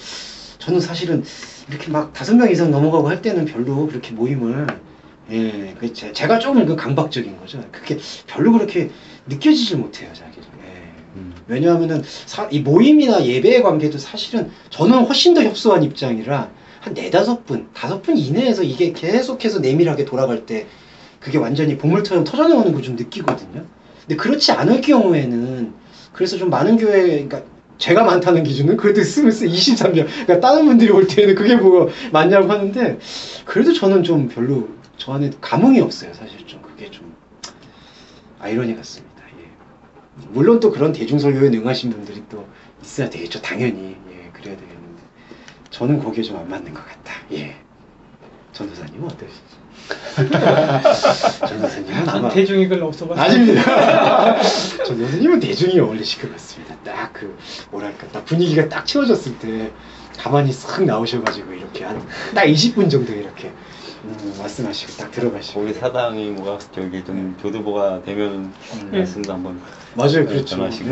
저는 사실은 이렇게 막 5명 이상 넘어가고 할 때는 별로 그렇게 모임을, 제가 조금 그 강박적인 거죠. 그게 별로 그렇게 느껴지질 못해요, 자기를. 왜냐하면은 이 모임이나 예배의 관계도 사실은 저는 훨씬 더 협소한 입장이라 한 4-5분, 5분 이내에서 이게 계속해서 내밀하게 돌아갈 때 그게 완전히 보물처럼 터져나오는 걸 좀 느끼거든요. 근데 그렇지 않을 경우에는, 그래서 좀 많은 교회, 그러니까 제가 많다는 기준은 그래도 23명, 그러니까 다른 분들이 올 때는 그게 뭐 많냐고 하는데, 그래도 저는 좀 별로 저 안에 감흥이 없어요. 사실 좀 그게 좀 아이러니 같습니다. 물론 또 그런 대중설교에 능하신 분들이 또 있어야 되겠죠. 당연히. 그래야 되겠는데 저는 거기에 좀 안 맞는 것 같다. 전도사님은 어떠시죠? 전도사님은 아마 대중이 별로 없어가지고. 아닙니다. 전도사님은 대중이 어울리실 것 같습니다. 딱 그 뭐랄까, 딱 분위기가 딱 채워졌을 때 가만히 쓱 나오셔가지고 이렇게 한 딱 20분 정도 이렇게 말씀하시고 딱 들어가시고, 우리 사당이 뭐가 저기 좀 교두보가 되면 말씀도 한번 맞아요. 그렇죠. 전하시고.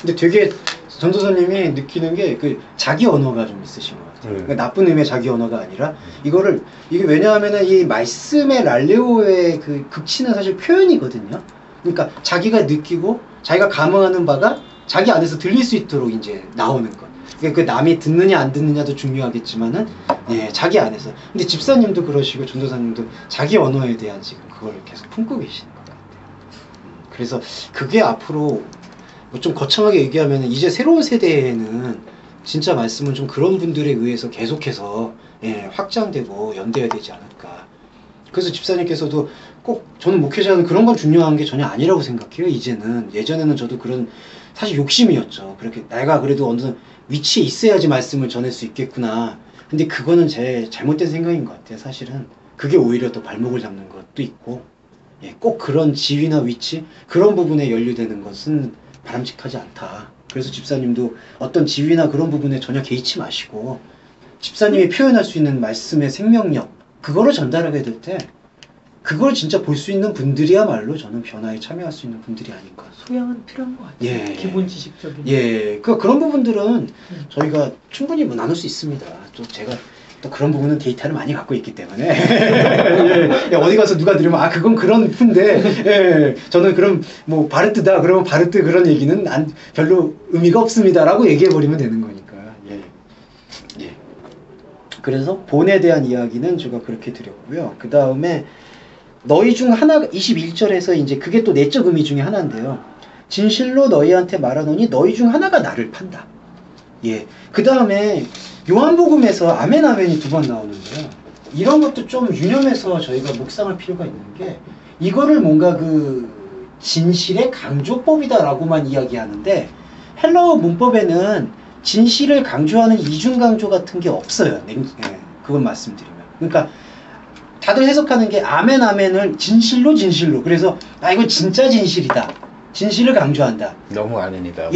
근데 되게 전도사님이 느끼는 게 그 자기 언어가 좀 있으신 것 같아요. 그러니까 나쁜 의미의 자기 언어가 아니라 이게 왜냐하면은 이 말씀의 랄레오의 그 극치는 사실 표현이거든요. 그러니까 자기가 느끼고 자기가 감흥하는 바가 자기 안에서 들릴 수 있도록 이제 나오는 것. 그러니까 그 남이 듣느냐 안 듣느냐도 중요하겠지만은 자기 안에서. 근데 집사님도 그러시고 전도사님도 자기 언어에 대한 지금 그거를 계속 품고 계시는 것 같아요. 그래서 그게 앞으로 뭐 좀 거창하게 얘기하면 이제 새로운 세대에는 진짜 말씀은 좀 그런 분들에 의해서 계속해서 확장되고 연대해야 되지 않을까. 그래서 집사님께서도 꼭 저는 목회자는 그런 건 중요한 게 전혀 아니라고 생각해요. 이제는. 예전에는 저도 그런 사실 욕심이었죠. 그렇게 내가 그래도 어느 위치에 있어야지 말씀을 전할 수 있겠구나. 근데 그거는 제 잘못된 생각인 것 같아요. 사실은 그게 오히려 더 발목을 잡는 것도 있고, 꼭 그런 지위나 위치, 그런 부분에 연루되는 것은 바람직하지 않다. 그래서 집사님도 어떤 지위나 그런 부분에 전혀 개의치 마시고 집사님이 표현할 수 있는 말씀의 생명력, 그거를 전달하게 될 때 그걸 진짜 볼 수 있는 분들이야말로 저는 변화에 참여할 수 있는 분들이 아닌가. 소양은 필요한 것 같아요. 기본 지식적인. 그런 부분들은 저희가 충분히 뭐 나눌 수 있습니다. 또 제가 또 그런 부분은 데이터를 많이 갖고 있기 때문에 어디 가서 누가 들으면 그건 그런 푼데 저는 그럼 뭐 바르트다 그러면 바르트 그런 얘기는 별로 의미가 없습니다라고 얘기해버리면 되는 거니까. 그래서 본에 대한 이야기는 제가 그렇게 드렸고요. 그 다음에 너희 중 하나가 21절에서 이제 그게 또 내적 의미 중에 하나인데요. 진실로 너희한테 말하노니 너희 중 하나가 나를 판다. 그 다음에 요한복음에서 아멘 아멘이 2번 나오는데요. 이런 것도 좀 유념해서 저희가 묵상할 필요가 있는 게, 이거를 뭔가 그 진실의 강조법이다라고만 이야기하는데 헬라어 문법에는 진실을 강조하는 이중 강조 같은 게 없어요. 그건 말씀드리면. 그러니까 다들 해석하는 게 아멘 아멘을 진실로 그래서 이건 진짜 진실이다. 진실을 강조한다. 너무 아멘이다.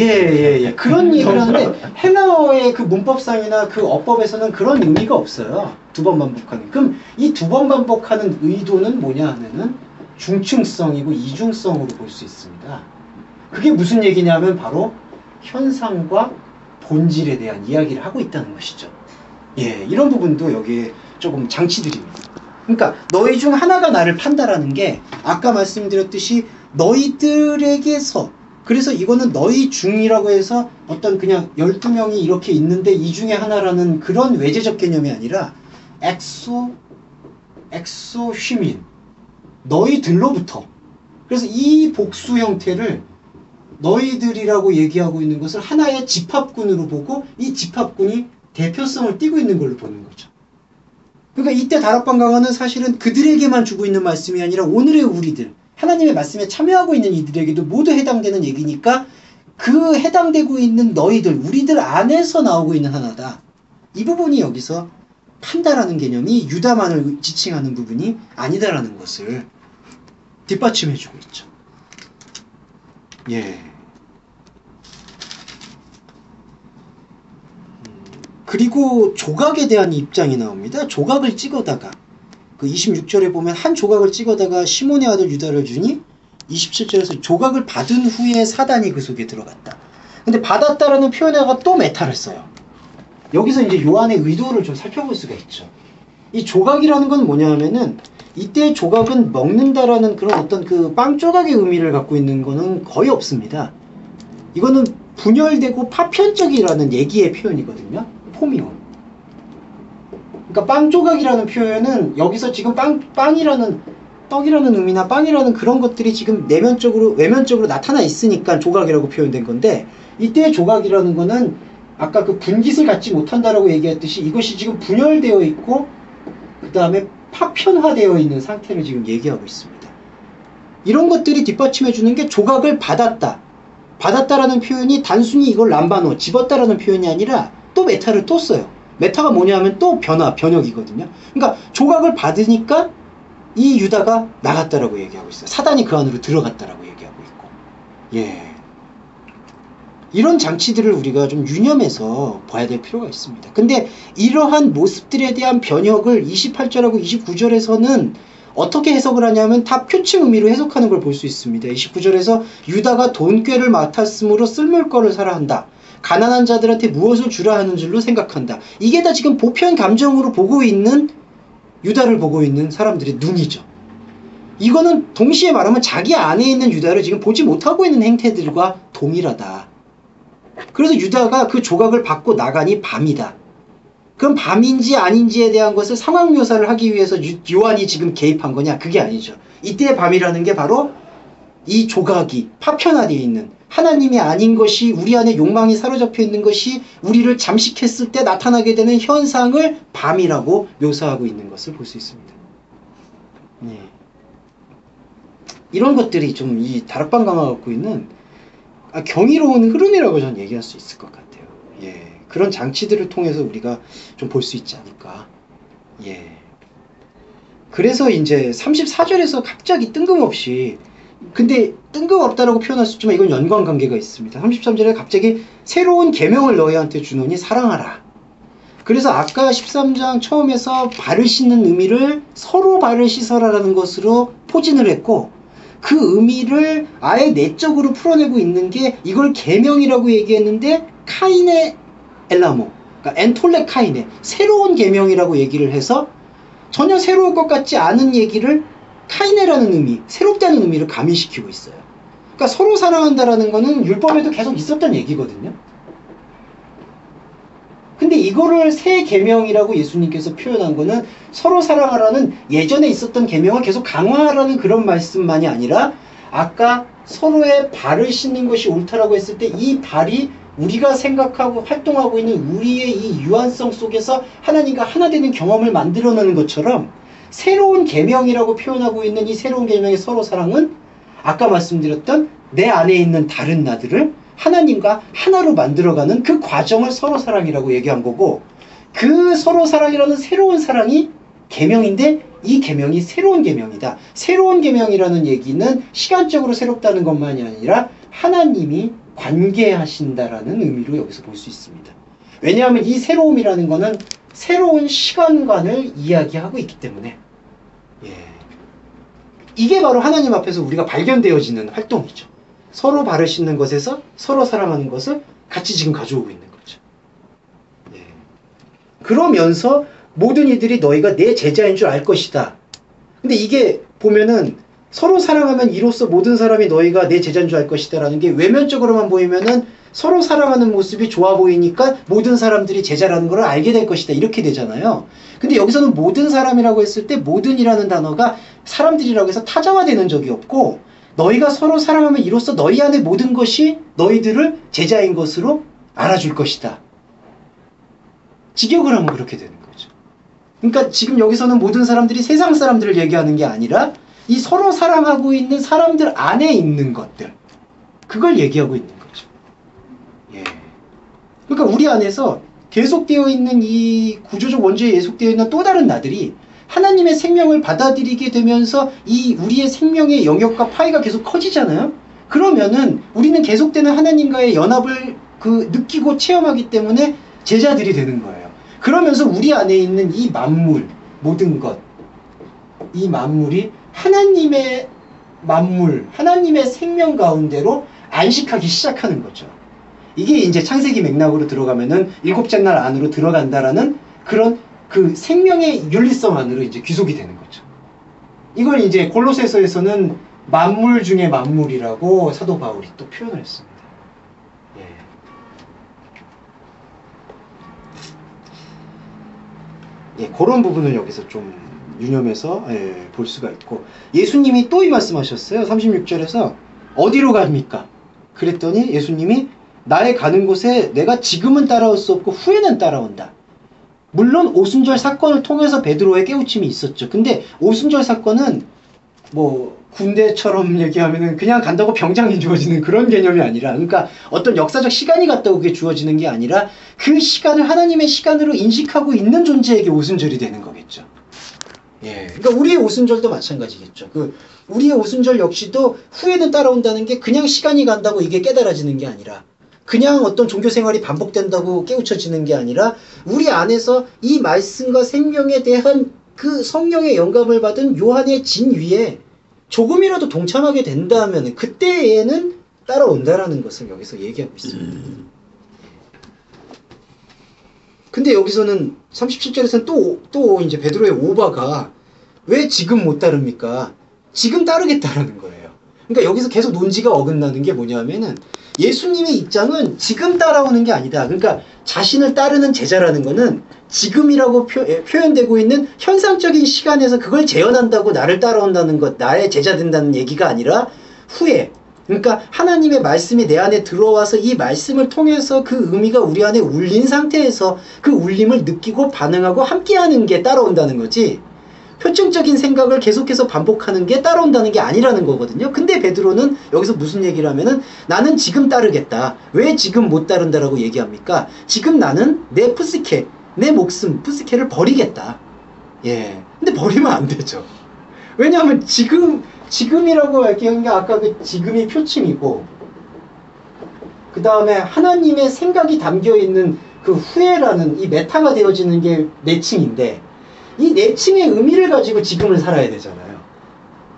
그런 얘기를 하는데 헬라어의 그 문법상이나 그 어법에서는 그런 의미가 없어요. 2번 반복하는. 그럼 이 2번 반복하는 의도는 뭐냐 하면은 중층성이고 이중성으로 볼 수 있습니다. 그게 무슨 얘기냐면 바로 현상과 본질에 대한 이야기를 하고 있다는 것이죠. 이런 부분도 여기에 조금 장치들입니다. 그러니까 너희 중 하나가 나를 판다라는 게 아까 말씀드렸듯이 너희들에게서, 그래서 이거는 너희 중이라고 해서 어떤 그냥 12명이 이렇게 있는데 이 중에 하나라는 그런 외제적 개념이 아니라 엑소 휘민, 너희들로부터. 그래서 이 복수 형태를 너희들이라고 얘기하고 있는 것을 하나의 집합군으로 보고 이 집합군이 대표성을 띠고 있는 걸로 보는 거죠. 그러니까 이때 다락방 강화는 사실은 그들에게만 주고 있는 말씀이 아니라 오늘의 우리들, 하나님의 말씀에 참여하고 있는 이들에게도 모두 해당되는 얘기니까 그 해당되고 있는 너희들, 우리들 안에서 나오고 있는 하나다. 이 부분이 여기서 판다라는 개념이 유다만을 지칭하는 부분이 아니다라는 것을 뒷받침해주고 있죠. 예. 그리고 조각에 대한 입장이 나옵니다. 조각을 찍어다가 그 26절에 보면 한 조각을 찍어다가 시몬의 아들 유다를 주니 27절에서 조각을 받은 후에 사단이 그 속에 들어갔다. 근데 받았다라는 표현에다가 또 메타를 써요. 여기서 이제 요한의 의도를 좀 살펴볼 수가 있죠. 이 조각이라는 건 뭐냐 하면은 이때 조각은 먹는다라는 그런 어떤 그 빵 조각의 의미를 갖고 있는 거는 거의 없습니다. 이거는 분열되고 파편적이라는 얘기의 표현이거든요. 포미온. 그러니까 빵 조각이라는 표현은 여기서 지금 빵이라는 떡이라는 의미나 빵이라는 그런 것들이 지금 외면적으로 나타나 있으니까 조각이라고 표현된 건데, 이때 조각이라는 거는 아까 그 분깃을 갖지 못한다라고 얘기했듯이 이것이 지금 분열되어 있고 그 다음에 파편화되어 있는 상태를 지금 얘기하고 있습니다. 이런 것들이 뒷받침해 주는 게 조각을 받았다. 받았다라는 표현이 단순히 이걸 람바노, 집었다라는 표현이 아니라 또 메타를 또 써요. 메타가 뭐냐 하면 또 변혁이거든요. 그러니까 조각을 받으니까 이 유다가 나갔다라고 얘기하고 있어요. 사단이 그 안으로 들어갔다라고 얘기하고 있고. 예. 이런 장치들을 우리가 좀 유념해서 봐야 될 필요가 있습니다. 근데 이러한 모습들에 대한 변혁을 28절하고 29절에서는 어떻게 해석을 하냐면 다 표층 의미로 해석하는 걸 볼 수 있습니다. 29절에서 유다가 돈꾀를 맡았으므로 쓸모일 거를 사라 한다. 가난한 자들한테 무엇을 주라 하는 줄로 생각한다. 이게 다 지금 보편 감정으로 보고 있는 유다를 보고 있는 사람들의 눈이죠. 이거는 동시에 말하면 자기 안에 있는 유다를 지금 보지 못하고 있는 행태들과 동일하다. 그래서 유다가 그 조각을 받고 나가니 밤이다. 그럼 밤인지 아닌지에 대한 것을 상황 묘사를 하기 위해서 요한이 지금 개입한 거냐? 그게 아니죠. 이때의 밤이라는 게 바로 이 조각이 파편화되어 있는, 하나님이 아닌 것이 우리 안에 욕망이 사로잡혀 있는 것이 우리를 잠식했을 때 나타나게 되는 현상을 밤이라고 묘사하고 있는 것을 볼 수 있습니다. 네. 이런 것들이 좀 이 다락방 강화가 갖고 있는 경이로운 흐름이라고 저는 얘기할 수 있을 것 같아요. 예. 그런 장치들을 통해서 우리가 좀 볼 수 있지 않을까. 예. 그래서 이제 34절에서 갑자기 뜬금없이, 근데 뜬금없다라고 표현할 수 있지만 이건 연관관계가 있습니다. 33절에 갑자기 새로운 계명을 너희한테 주노니 사랑하라. 그래서 아까 13장 처음에서 발을 씻는 의미를 서로 발을 씻어라라는 것으로 포진을 했고, 그 의미를 아예 내적으로 풀어내고 있는 게 이걸 계명이라고 얘기했는데 카이네 엘라모, 그러니까 엔톨레 카이네, 새로운 계명이라고 얘기를 해서 전혀 새로울 것 같지 않은 얘기를 카이네라는 의미, 새롭다는 의미를 가미시키고 있어요. 그러니까 서로 사랑한다라는 거는 율법에도 계속 있었던 얘기거든요. 근데 이거를 새 계명이라고 예수님께서 표현한 거는 서로 사랑하라는 예전에 있었던 계명을 계속 강화하라는 그런 말씀만이 아니라, 아까 서로의 발을 씻는 것이 옳다라고 했을 때 이 발이 우리가 생각하고 활동하고 있는 우리의 이 유한성 속에서 하나님과 하나 되는 경험을 만들어내는 것처럼, 새로운 계명이라고 표현하고 있는 이 새로운 계명의 서로 사랑은 아까 말씀드렸던 내 안에 있는 다른 나들을 하나님과 하나로 만들어가는 그 과정을 서로 사랑이라고 얘기한 거고, 그 서로 사랑이라는 새로운 사랑이 계명인데 이 계명이 새로운 계명이다. 새로운 계명이라는 얘기는 시간적으로 새롭다는 것만이 아니라 하나님이 관계하신다라는 의미로 여기서 볼 수 있습니다. 왜냐하면 이 새로움이라는 거는 새로운 시간관을 이야기하고 있기 때문에, 예. 이게 바로 하나님 앞에서 우리가 발견되어지는 활동이죠. 서로 발을 씻는 것에서 서로 사랑하는 것을 같이 지금 가져오고 있는 거죠. 예. 그러면서 모든 이들이 너희가 내 제자인 줄 알 것이다. 근데 이게 보면은 서로 사랑하면 이로써 모든 사람이 너희가 내 제자인 줄 알 것이다 라는 게 외면적으로만 보이면은 서로 사랑하는 모습이 좋아 보이니까 모든 사람들이 제자라는 걸 알게 될 것이다, 이렇게 되잖아요. 근데 여기서는 모든 사람이라고 했을 때 모든이라는 단어가 사람들이라고 해서 타자화되는 적이 없고, 너희가 서로 사랑하면 이로써 너희 안에 모든 것이 너희들을 제자인 것으로 알아줄 것이다. 직역을 하면 그렇게 되는 거죠. 그러니까 지금 여기서는 모든 사람들이 세상 사람들을 얘기하는 게 아니라 이 서로 사랑하고 있는 사람들 안에 있는 것들, 그걸 얘기하고 있는 거죠. 예. 그러니까 우리 안에서 계속되어 있는 이 구조적 원죄에 예속되어 있는 또 다른 나들이 하나님의 생명을 받아들이게 되면서 이 우리의 생명의 영역과 파이가 계속 커지잖아요. 그러면은 우리는 계속되는 하나님과의 연합을 느끼고 체험하기 때문에 제자들이 되는 거예요. 그러면서 우리 안에 있는 이 만물, 모든 것, 이 만물이 하나님의 만물, 하나님의 생명 가운데로 안식하기 시작하는 거죠. 이게 이제 창세기 맥락으로 들어가면은 일곱째 날 안으로 들어간다라는 그런 그 생명의 윤리성 안으로 이제 귀속이 되는 거죠. 이걸 이제 골로새서에서는 만물 중에 만물이라고 사도 바울이 또 표현을 했습니다. 예, 그런 부분을 여기서 좀 유념해서 볼 수가 있고, 예수님이 또 이 말씀하셨어요. 36절에서 어디로 갑니까? 그랬더니 예수님이 나의 가는 곳에 내가 지금은 따라올 수 없고 후에는 따라온다. 물론 오순절 사건을 통해서 베드로의 깨우침이 있었죠. 근데 오순절 사건은 뭐 군대처럼 얘기하면은 그냥 간다고 병장이 주어지는 그런 개념이 아니라, 그러니까 어떤 역사적 시간이 갔다고 그게 주어지는 게 아니라 그 시간을 하나님의 시간으로 인식하고 있는 존재에게 오순절이 되는 거겠죠. 예, 그러니까 우리의 오순절도 마찬가지겠죠. 우리의 오순절 역시도 후에는 따라온다는 게 그냥 시간이 간다고 이게 깨달아지는 게 아니라, 그냥 어떤 종교 생활이 반복된다고 깨우쳐지는 게 아니라, 우리 안에서 이 말씀과 생명에 대한 그 성령의 영감을 받은 요한의 진위에 조금이라도 동참하게 된다면 그때에는 따라온다라는 것을 여기서 얘기하고 있습니다. 근데 여기서는 37절에서는 또 이제 베드로의 오바가 왜 지금 못 따릅니까? 지금 따르겠다라는 거예요. 그러니까 여기서 계속 논지가 어긋나는 게 뭐냐면은 예수님의 입장은 지금 따라오는 게 아니다. 그러니까 자신을 따르는 제자라는 거는 지금이라고 표현되고 있는 현상적인 시간에서 그걸 재현한다고 나를 따라온다는 것, 나의 제자 된다는 얘기가 아니라 후에, 그러니까 하나님의 말씀이 내 안에 들어와서 이 말씀을 통해서 그 의미가 우리 안에 울린 상태에서 그 울림을 느끼고 반응하고 함께하는 게 따라온다는 거지, 표층적인 생각을 계속해서 반복하는 게 따라온다는 게 아니라는 거거든요. 근데 베드로는 여기서 무슨 얘기를 하면은 나는 지금 따르겠다. 왜 지금 못 따른다라고 얘기합니까? 지금 나는 내 푸스케, 내 목숨 푸스케를 버리겠다. 예. 근데 버리면 안 되죠. 왜냐하면 지금이라고 얘기한 게 아까 그 지금이 표층이고, 그 다음에 하나님의 생각이 담겨 있는 그 후회라는 이 메타가 되어지는 게 내칭인데, 이 내칭의 의미를 가지고 지금을 살아야 되잖아요.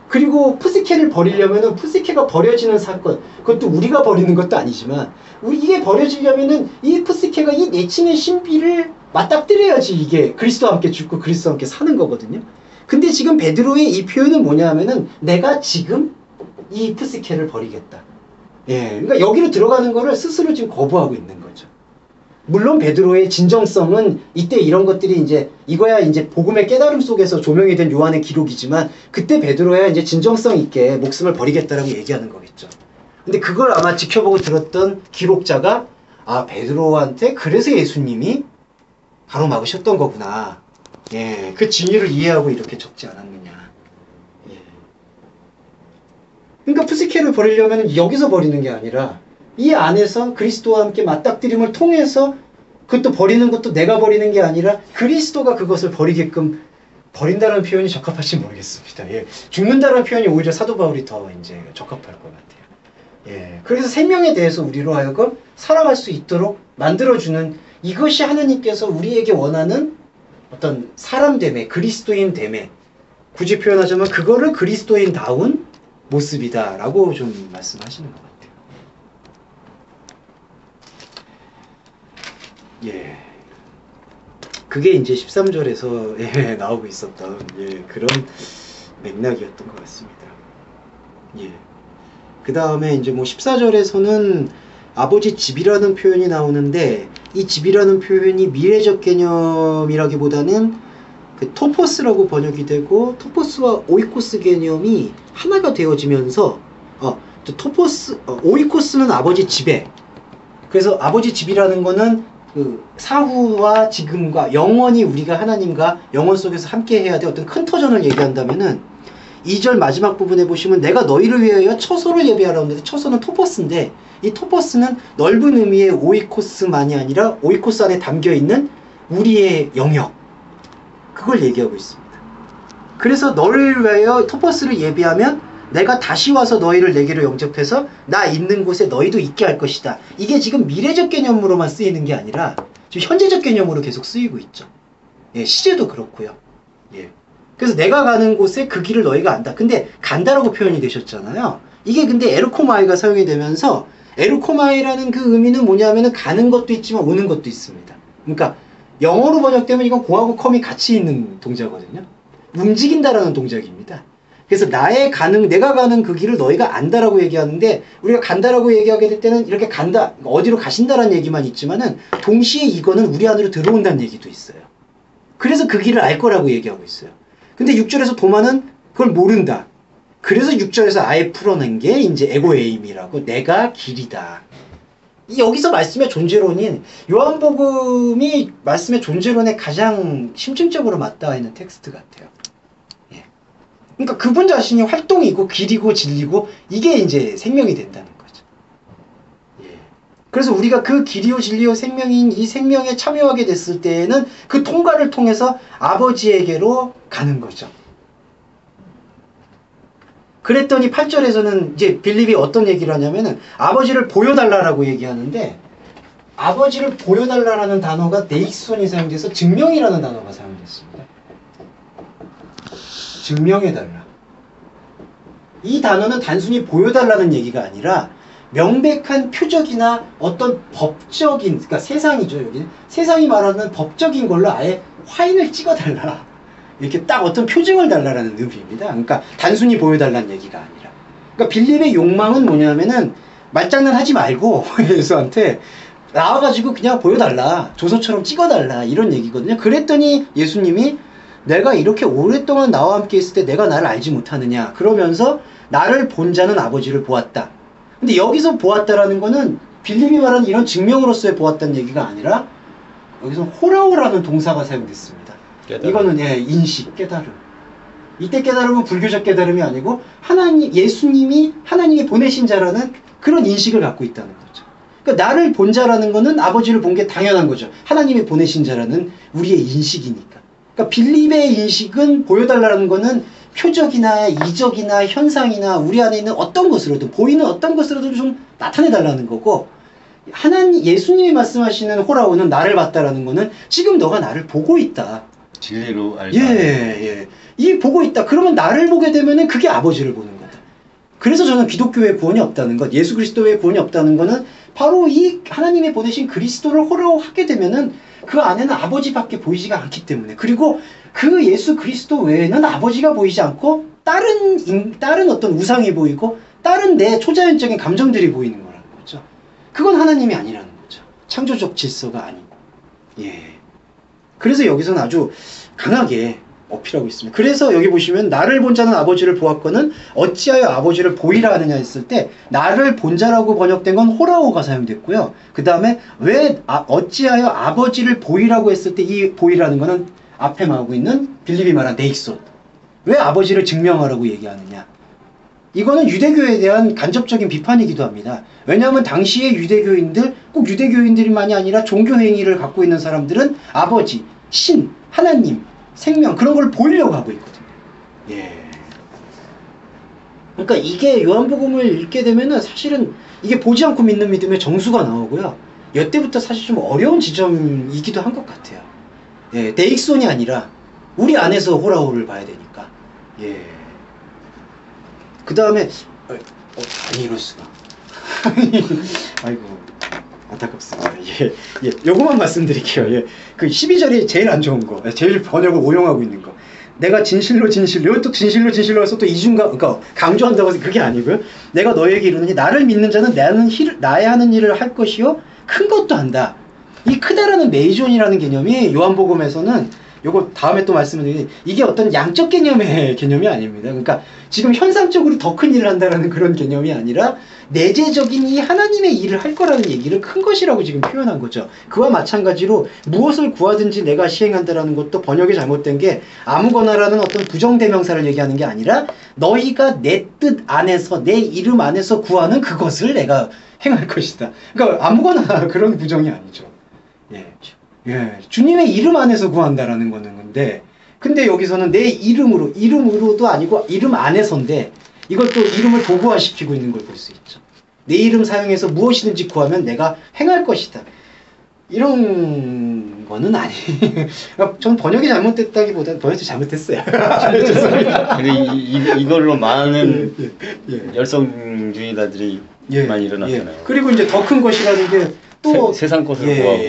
그리고 푸스케를 버리려면은 푸스케가 버려지는 사건, 그것도 우리가 버리는 것도 아니지만, 이게 버려지려면은 이 푸스케가 이 내칭의 신비를 맞닥뜨려야지 이게 그리스도와 함께 죽고 그리스도와 함께 사는 거거든요. 근데 지금 베드로의 이 표현은 뭐냐 하면은 내가 지금 이 푸스케를 버리겠다. 예, 그러니까 여기로 들어가는 거를 스스로 지금 거부하고 있는 거죠. 물론 베드로의 진정성은 이때 이런 것들이 이거야 이제 복음의 깨달음 속에서 조명이 된 요한의 기록이지만, 그때 베드로야 이제 진정성 있게 목숨을 버리겠다라고 얘기하는 거겠죠. 근데 그걸 아마 지켜보고 들었던 기록자가, 아, 베드로한테 그래서 예수님이 가로막으셨던 거구나. 예, 그 진리를 이해하고 이렇게 적지 않았느냐. 예. 그러니까 푸스케를 버리려면 여기서 버리는 게 아니라 이 안에서 그리스도와 함께 맞닥뜨림을 통해서, 그것도 버리는 것도 내가 버리는 게 아니라 그리스도가 그것을 버리게끔, 버린다는 표현이 적합할지 모르겠습니다. 예. 죽는다는 표현이 오히려 사도 바울이 더 이제 적합할 것 같아요. 예. 그래서 생명에 대해서 우리로 하여금 살아갈 수 있도록 만들어주는, 이것이 하나님께서 우리에게 원하는 어떤 사람됨에, 그리스도인됨에, 굳이 표현하자면 그거를 그리스도인다운 모습이다라고 좀 말씀하시는 것 같아요. 예. 그게 이제 13절에서 나오고 있었던 그런 맥락이었던 것 같습니다. 예. 그 다음에 이제 뭐 14절에서는 아버지 집이라는 표현이 나오는데, 이 집이라는 표현이 미래적 개념이라기보다는 그 토포스라고 번역이 되고, 토포스와 오이코스 개념이 하나가 되어지면서, 오이코스는 아버지 집에, 그래서 아버지 집이라는 거는 그 사후와 지금과 영원히 우리가 하나님과 영원 속에서 함께 해야 될 어떤 큰 터전을 얘기한다면은, 2절 마지막 부분에 보시면 내가 너희를 위하여 처소를 예비하라고 하는데 처소는 토퍼스인데 이 토퍼스는 넓은 의미의 오이코스만이 아니라 오이코스 안에 담겨있는 우리의 영역 그걸 얘기하고 있습니다. 그래서 너를 위하여 토퍼스를 예비하면 내가 다시 와서 너희를 내게로 영접해서 나 있는 곳에 너희도 있게 할 것이다. 이게 지금 미래적 개념으로만 쓰이는 게 아니라 지금 현재적 개념으로 계속 쓰이고 있죠. 예, 시제도 그렇고요. 예. 그래서 내가 가는 곳에 그 길을 너희가 안다. 근데 간다라고 표현이 되셨잖아요. 이게 근데 에르코마이가 사용이 되면서 에르코마이라는 그 의미는 뭐냐면은 가는 것도 있지만 오는 것도 있습니다. 그러니까 영어로 번역되면 이건 공하고 컴이 같이 있는 동작거든요. 움직인다라는 동작입니다. 그래서 내가 가는 그 길을 너희가 안다라고 얘기하는데 우리가 간다라고 얘기하게 될 때는 이렇게 간다, 어디로 가신다라는 얘기만 있지만은 동시에 이거는 우리 안으로 들어온다는 얘기도 있어요. 그래서 그 길을 알 거라고 얘기하고 있어요. 근데 6절에서 도마는 그걸 모른다. 그래서 6절에서 아예 풀어낸 게 이제 에고에임이라고 내가 길이다. 여기서 말씀의 존재론인 요한복음이 말씀의 존재론에 가장 심층적으로 맞닿아 있는 텍스트 같아요. 예. 그러니까 그분 자신이 활동이고 길이고 진리고 이게 이제 생명이 된다는 거죠. 예. 그래서 우리가 그 길이요 진리요 생명인 이 생명에 참여하게 됐을 때에는 그 통과를 통해서 아버지에게로 가는 거죠. 그랬더니 8절에서는 이제 빌립이 어떤 얘기를 하냐면은 아버지를 보여달라라고 얘기하는데 아버지를 보여달라라는 단어가 네익손이 사용돼서 증명이라는 단어가 사용됐습니다. 증명해달라. 이 단어는 단순히 보여달라는 얘기가 아니라 명백한 표적이나 어떤 법적인, 그러니까 세상이죠, 여기는. 세상이 말하는 법적인 걸로 아예 화인을 찍어달라. 이렇게 딱 어떤 표징을 달라라는 의미입니다. 그러니까 단순히 보여달라는 얘기가 아니라. 그러니까 빌립의 욕망은 뭐냐면은 말장난 하지 말고 예수한테 나와가지고 그냥 보여달라. 조서처럼 찍어달라. 이런 얘기거든요. 그랬더니 예수님이 내가 이렇게 오랫동안 나와 함께 있을 때 내가 나를 알지 못하느냐. 그러면서 나를 본 자는 아버지를 보았다. 근데 여기서 보았다라는 거는 빌립이 말하는 이런 증명으로서의 보았다는 얘기가 아니라 여기서 호라오라는 동사가 사용됐습니다. 깨달음. 이거는 인식, 깨달음. 이때 깨달음은 불교적 깨달음이 아니고 예수님이 하나님이 보내신 자라는 그런 인식을 갖고 있다는 거죠. 그러니까 나를 본 자라는 거는 아버지를 본 게 당연한 거죠. 하나님이 보내신 자라는 우리의 인식이니까. 그러니까 빌립의 인식은 보여달라는 거는 표적이나 이적이나 현상이나 우리 안에 있는 어떤 것으로든 보이는 어떤 것으로든 좀 나타내달라는 거고 예수님이 말씀하시는 호라오는 나를 봤다라는 거는 지금 너가 나를 보고 있다. 진리로 알다. 예. 이 보고 있다. 그러면 나를 보게 되면은 그게 아버지를 보는 거다. 그래서 저는 기독교의 구원이 없다는 것, 예수 그리스도의 구원이 없다는 거는 바로 이 하나님이 보내신 그리스도를 호러하게 되면은 그 안에는 아버지밖에 보이지가 않기 때문에 그리고 그 예수 그리스도 외에는 아버지가 보이지 않고 다른 어떤 우상이 보이고 다른 내 초자연적인 감정들이 보이는 거라는 거죠. 그건 하나님이 아니라는 거죠. 창조적 질서가 아니고. 예. 그래서 여기서는 아주 강하게 어필하고 있습니다. 그래서 여기 보시면 나를 본 자는 아버지를 보았거는 어찌하여 아버지를 보이라 하느냐 했을 때 나를 본 자라고 번역된 건 호라오가 사용됐고요. 그 다음에 왜 어찌하여 아버지를 보이라고 했을 때 이 보이라는 거는 앞에 말하고 있는 빌립이 말한 네익손. 왜 아버지를 증명하라고 얘기하느냐. 이거는 유대교에 대한 간접적인 비판이기도 합니다. 왜냐하면 당시의 유대교인들, 꼭 유대교인들만이 아니라 종교 행위를 갖고 있는 사람들은 아버지, 신, 하나님, 생명 그런 걸 보이려고 하고 있거든요. 예. 그러니까 이게 요한복음을 읽게 되면은 사실은 이게 보지 않고 믿는 믿음의 정수가 나오고요. 이때부터 사실 좀 어려운 지점이기도 한 것 같아요. 예, 네익손이 아니라 우리 안에서 호라오를 봐야 되니까. 예. 그 다음에 아니 이럴 수가. 아이고 안타깝습니다. 예. 요거만 말씀드릴게요. 예. 그 12절이 제일 안 좋은 거, 제일 번역을 오용하고 있는 거. 내가 진실로 이것도 진실로 해서 또 이중감, 그러니까 강조한다고 해서 그게 아니고요. 내가 너에게 이르노니 나를 믿는 자는 나의 하는 일을 할 것이요 큰 것도 한다. 이 크다라는 메이존이라는 개념이 요한복음에서는 요거 다음에 또 말씀을 드리는 이게 어떤 양적 개념의 개념이 아닙니다. 그러니까 지금 현상적으로 더 큰 일을 한다라는 그런 개념이 아니라 내재적인 이 하나님의 일을 할 거라는 얘기를 큰 것이라고 지금 표현한 거죠. 그와 마찬가지로 무엇을 구하든지 내가 시행한다라는 것도 번역이 잘못된 게 아무거나라는 어떤 부정대명사를 얘기하는 게 아니라 너희가 내 뜻 안에서 내 이름 안에서 구하는 그것을 내가 행할 것이다. 그러니까 아무거나 그런 부정이 아니죠. 예. 예. 주님의 이름 안에서 구한다라는 거는 건데 근데 여기서는 내 이름으로도 아니고 이름 안에서인데 이걸 또 이름을 도구화시키고 있는 걸 볼 수 있죠. 내 이름 사용해서 무엇이든지 구하면 내가 행할 것이다. 이런 거는 아니에요. 전 번역이 잘못됐다기보다는 번역이 잘못했어요. 죄송합니다. 근데 이걸로 많은 열성주의자들이 많이 일어났잖아요. 그리고 이제 더 큰 것이라는 게 또 세상 것을 구하고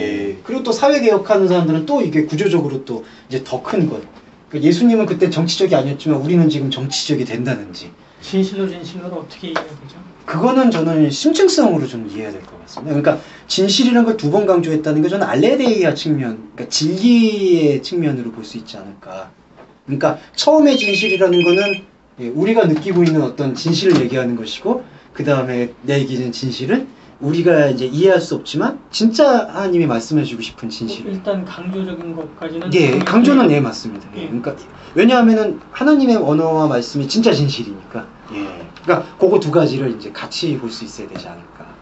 그리고 또 사회개혁하는 사람들은 또 이게 구조적으로 또 이제 더 큰 것. 예수님은 그때 정치적이 아니었지만 우리는 지금 정치적이 된다든지. 진실로는 어떻게 이해해야 되죠? 그거는 저는 심층성으로 좀 이해해야 될 것 같습니다. 그러니까 진실이라는 걸 두 번 강조했다는 게 저는 알레데이아 측면, 그러니까 진리의 측면으로 볼 수 있지 않을까. 그러니까 처음에 진실이라는 거는 우리가 느끼고 있는 어떤 진실을 얘기하는 것이고 그 다음에 내기는 진실은 우리가 이제 이해할 수 없지만 진짜 하나님이 말씀해주고 싶은 진실. 일단 강조적인 것까지는 강조는 맞습니다. 그러니까 왜냐하면은 하나님의 언어와 말씀이 진짜 진실이니까. 그러니까 그거 두 가지를 이제 같이 볼 수 있어야 되지 않을까.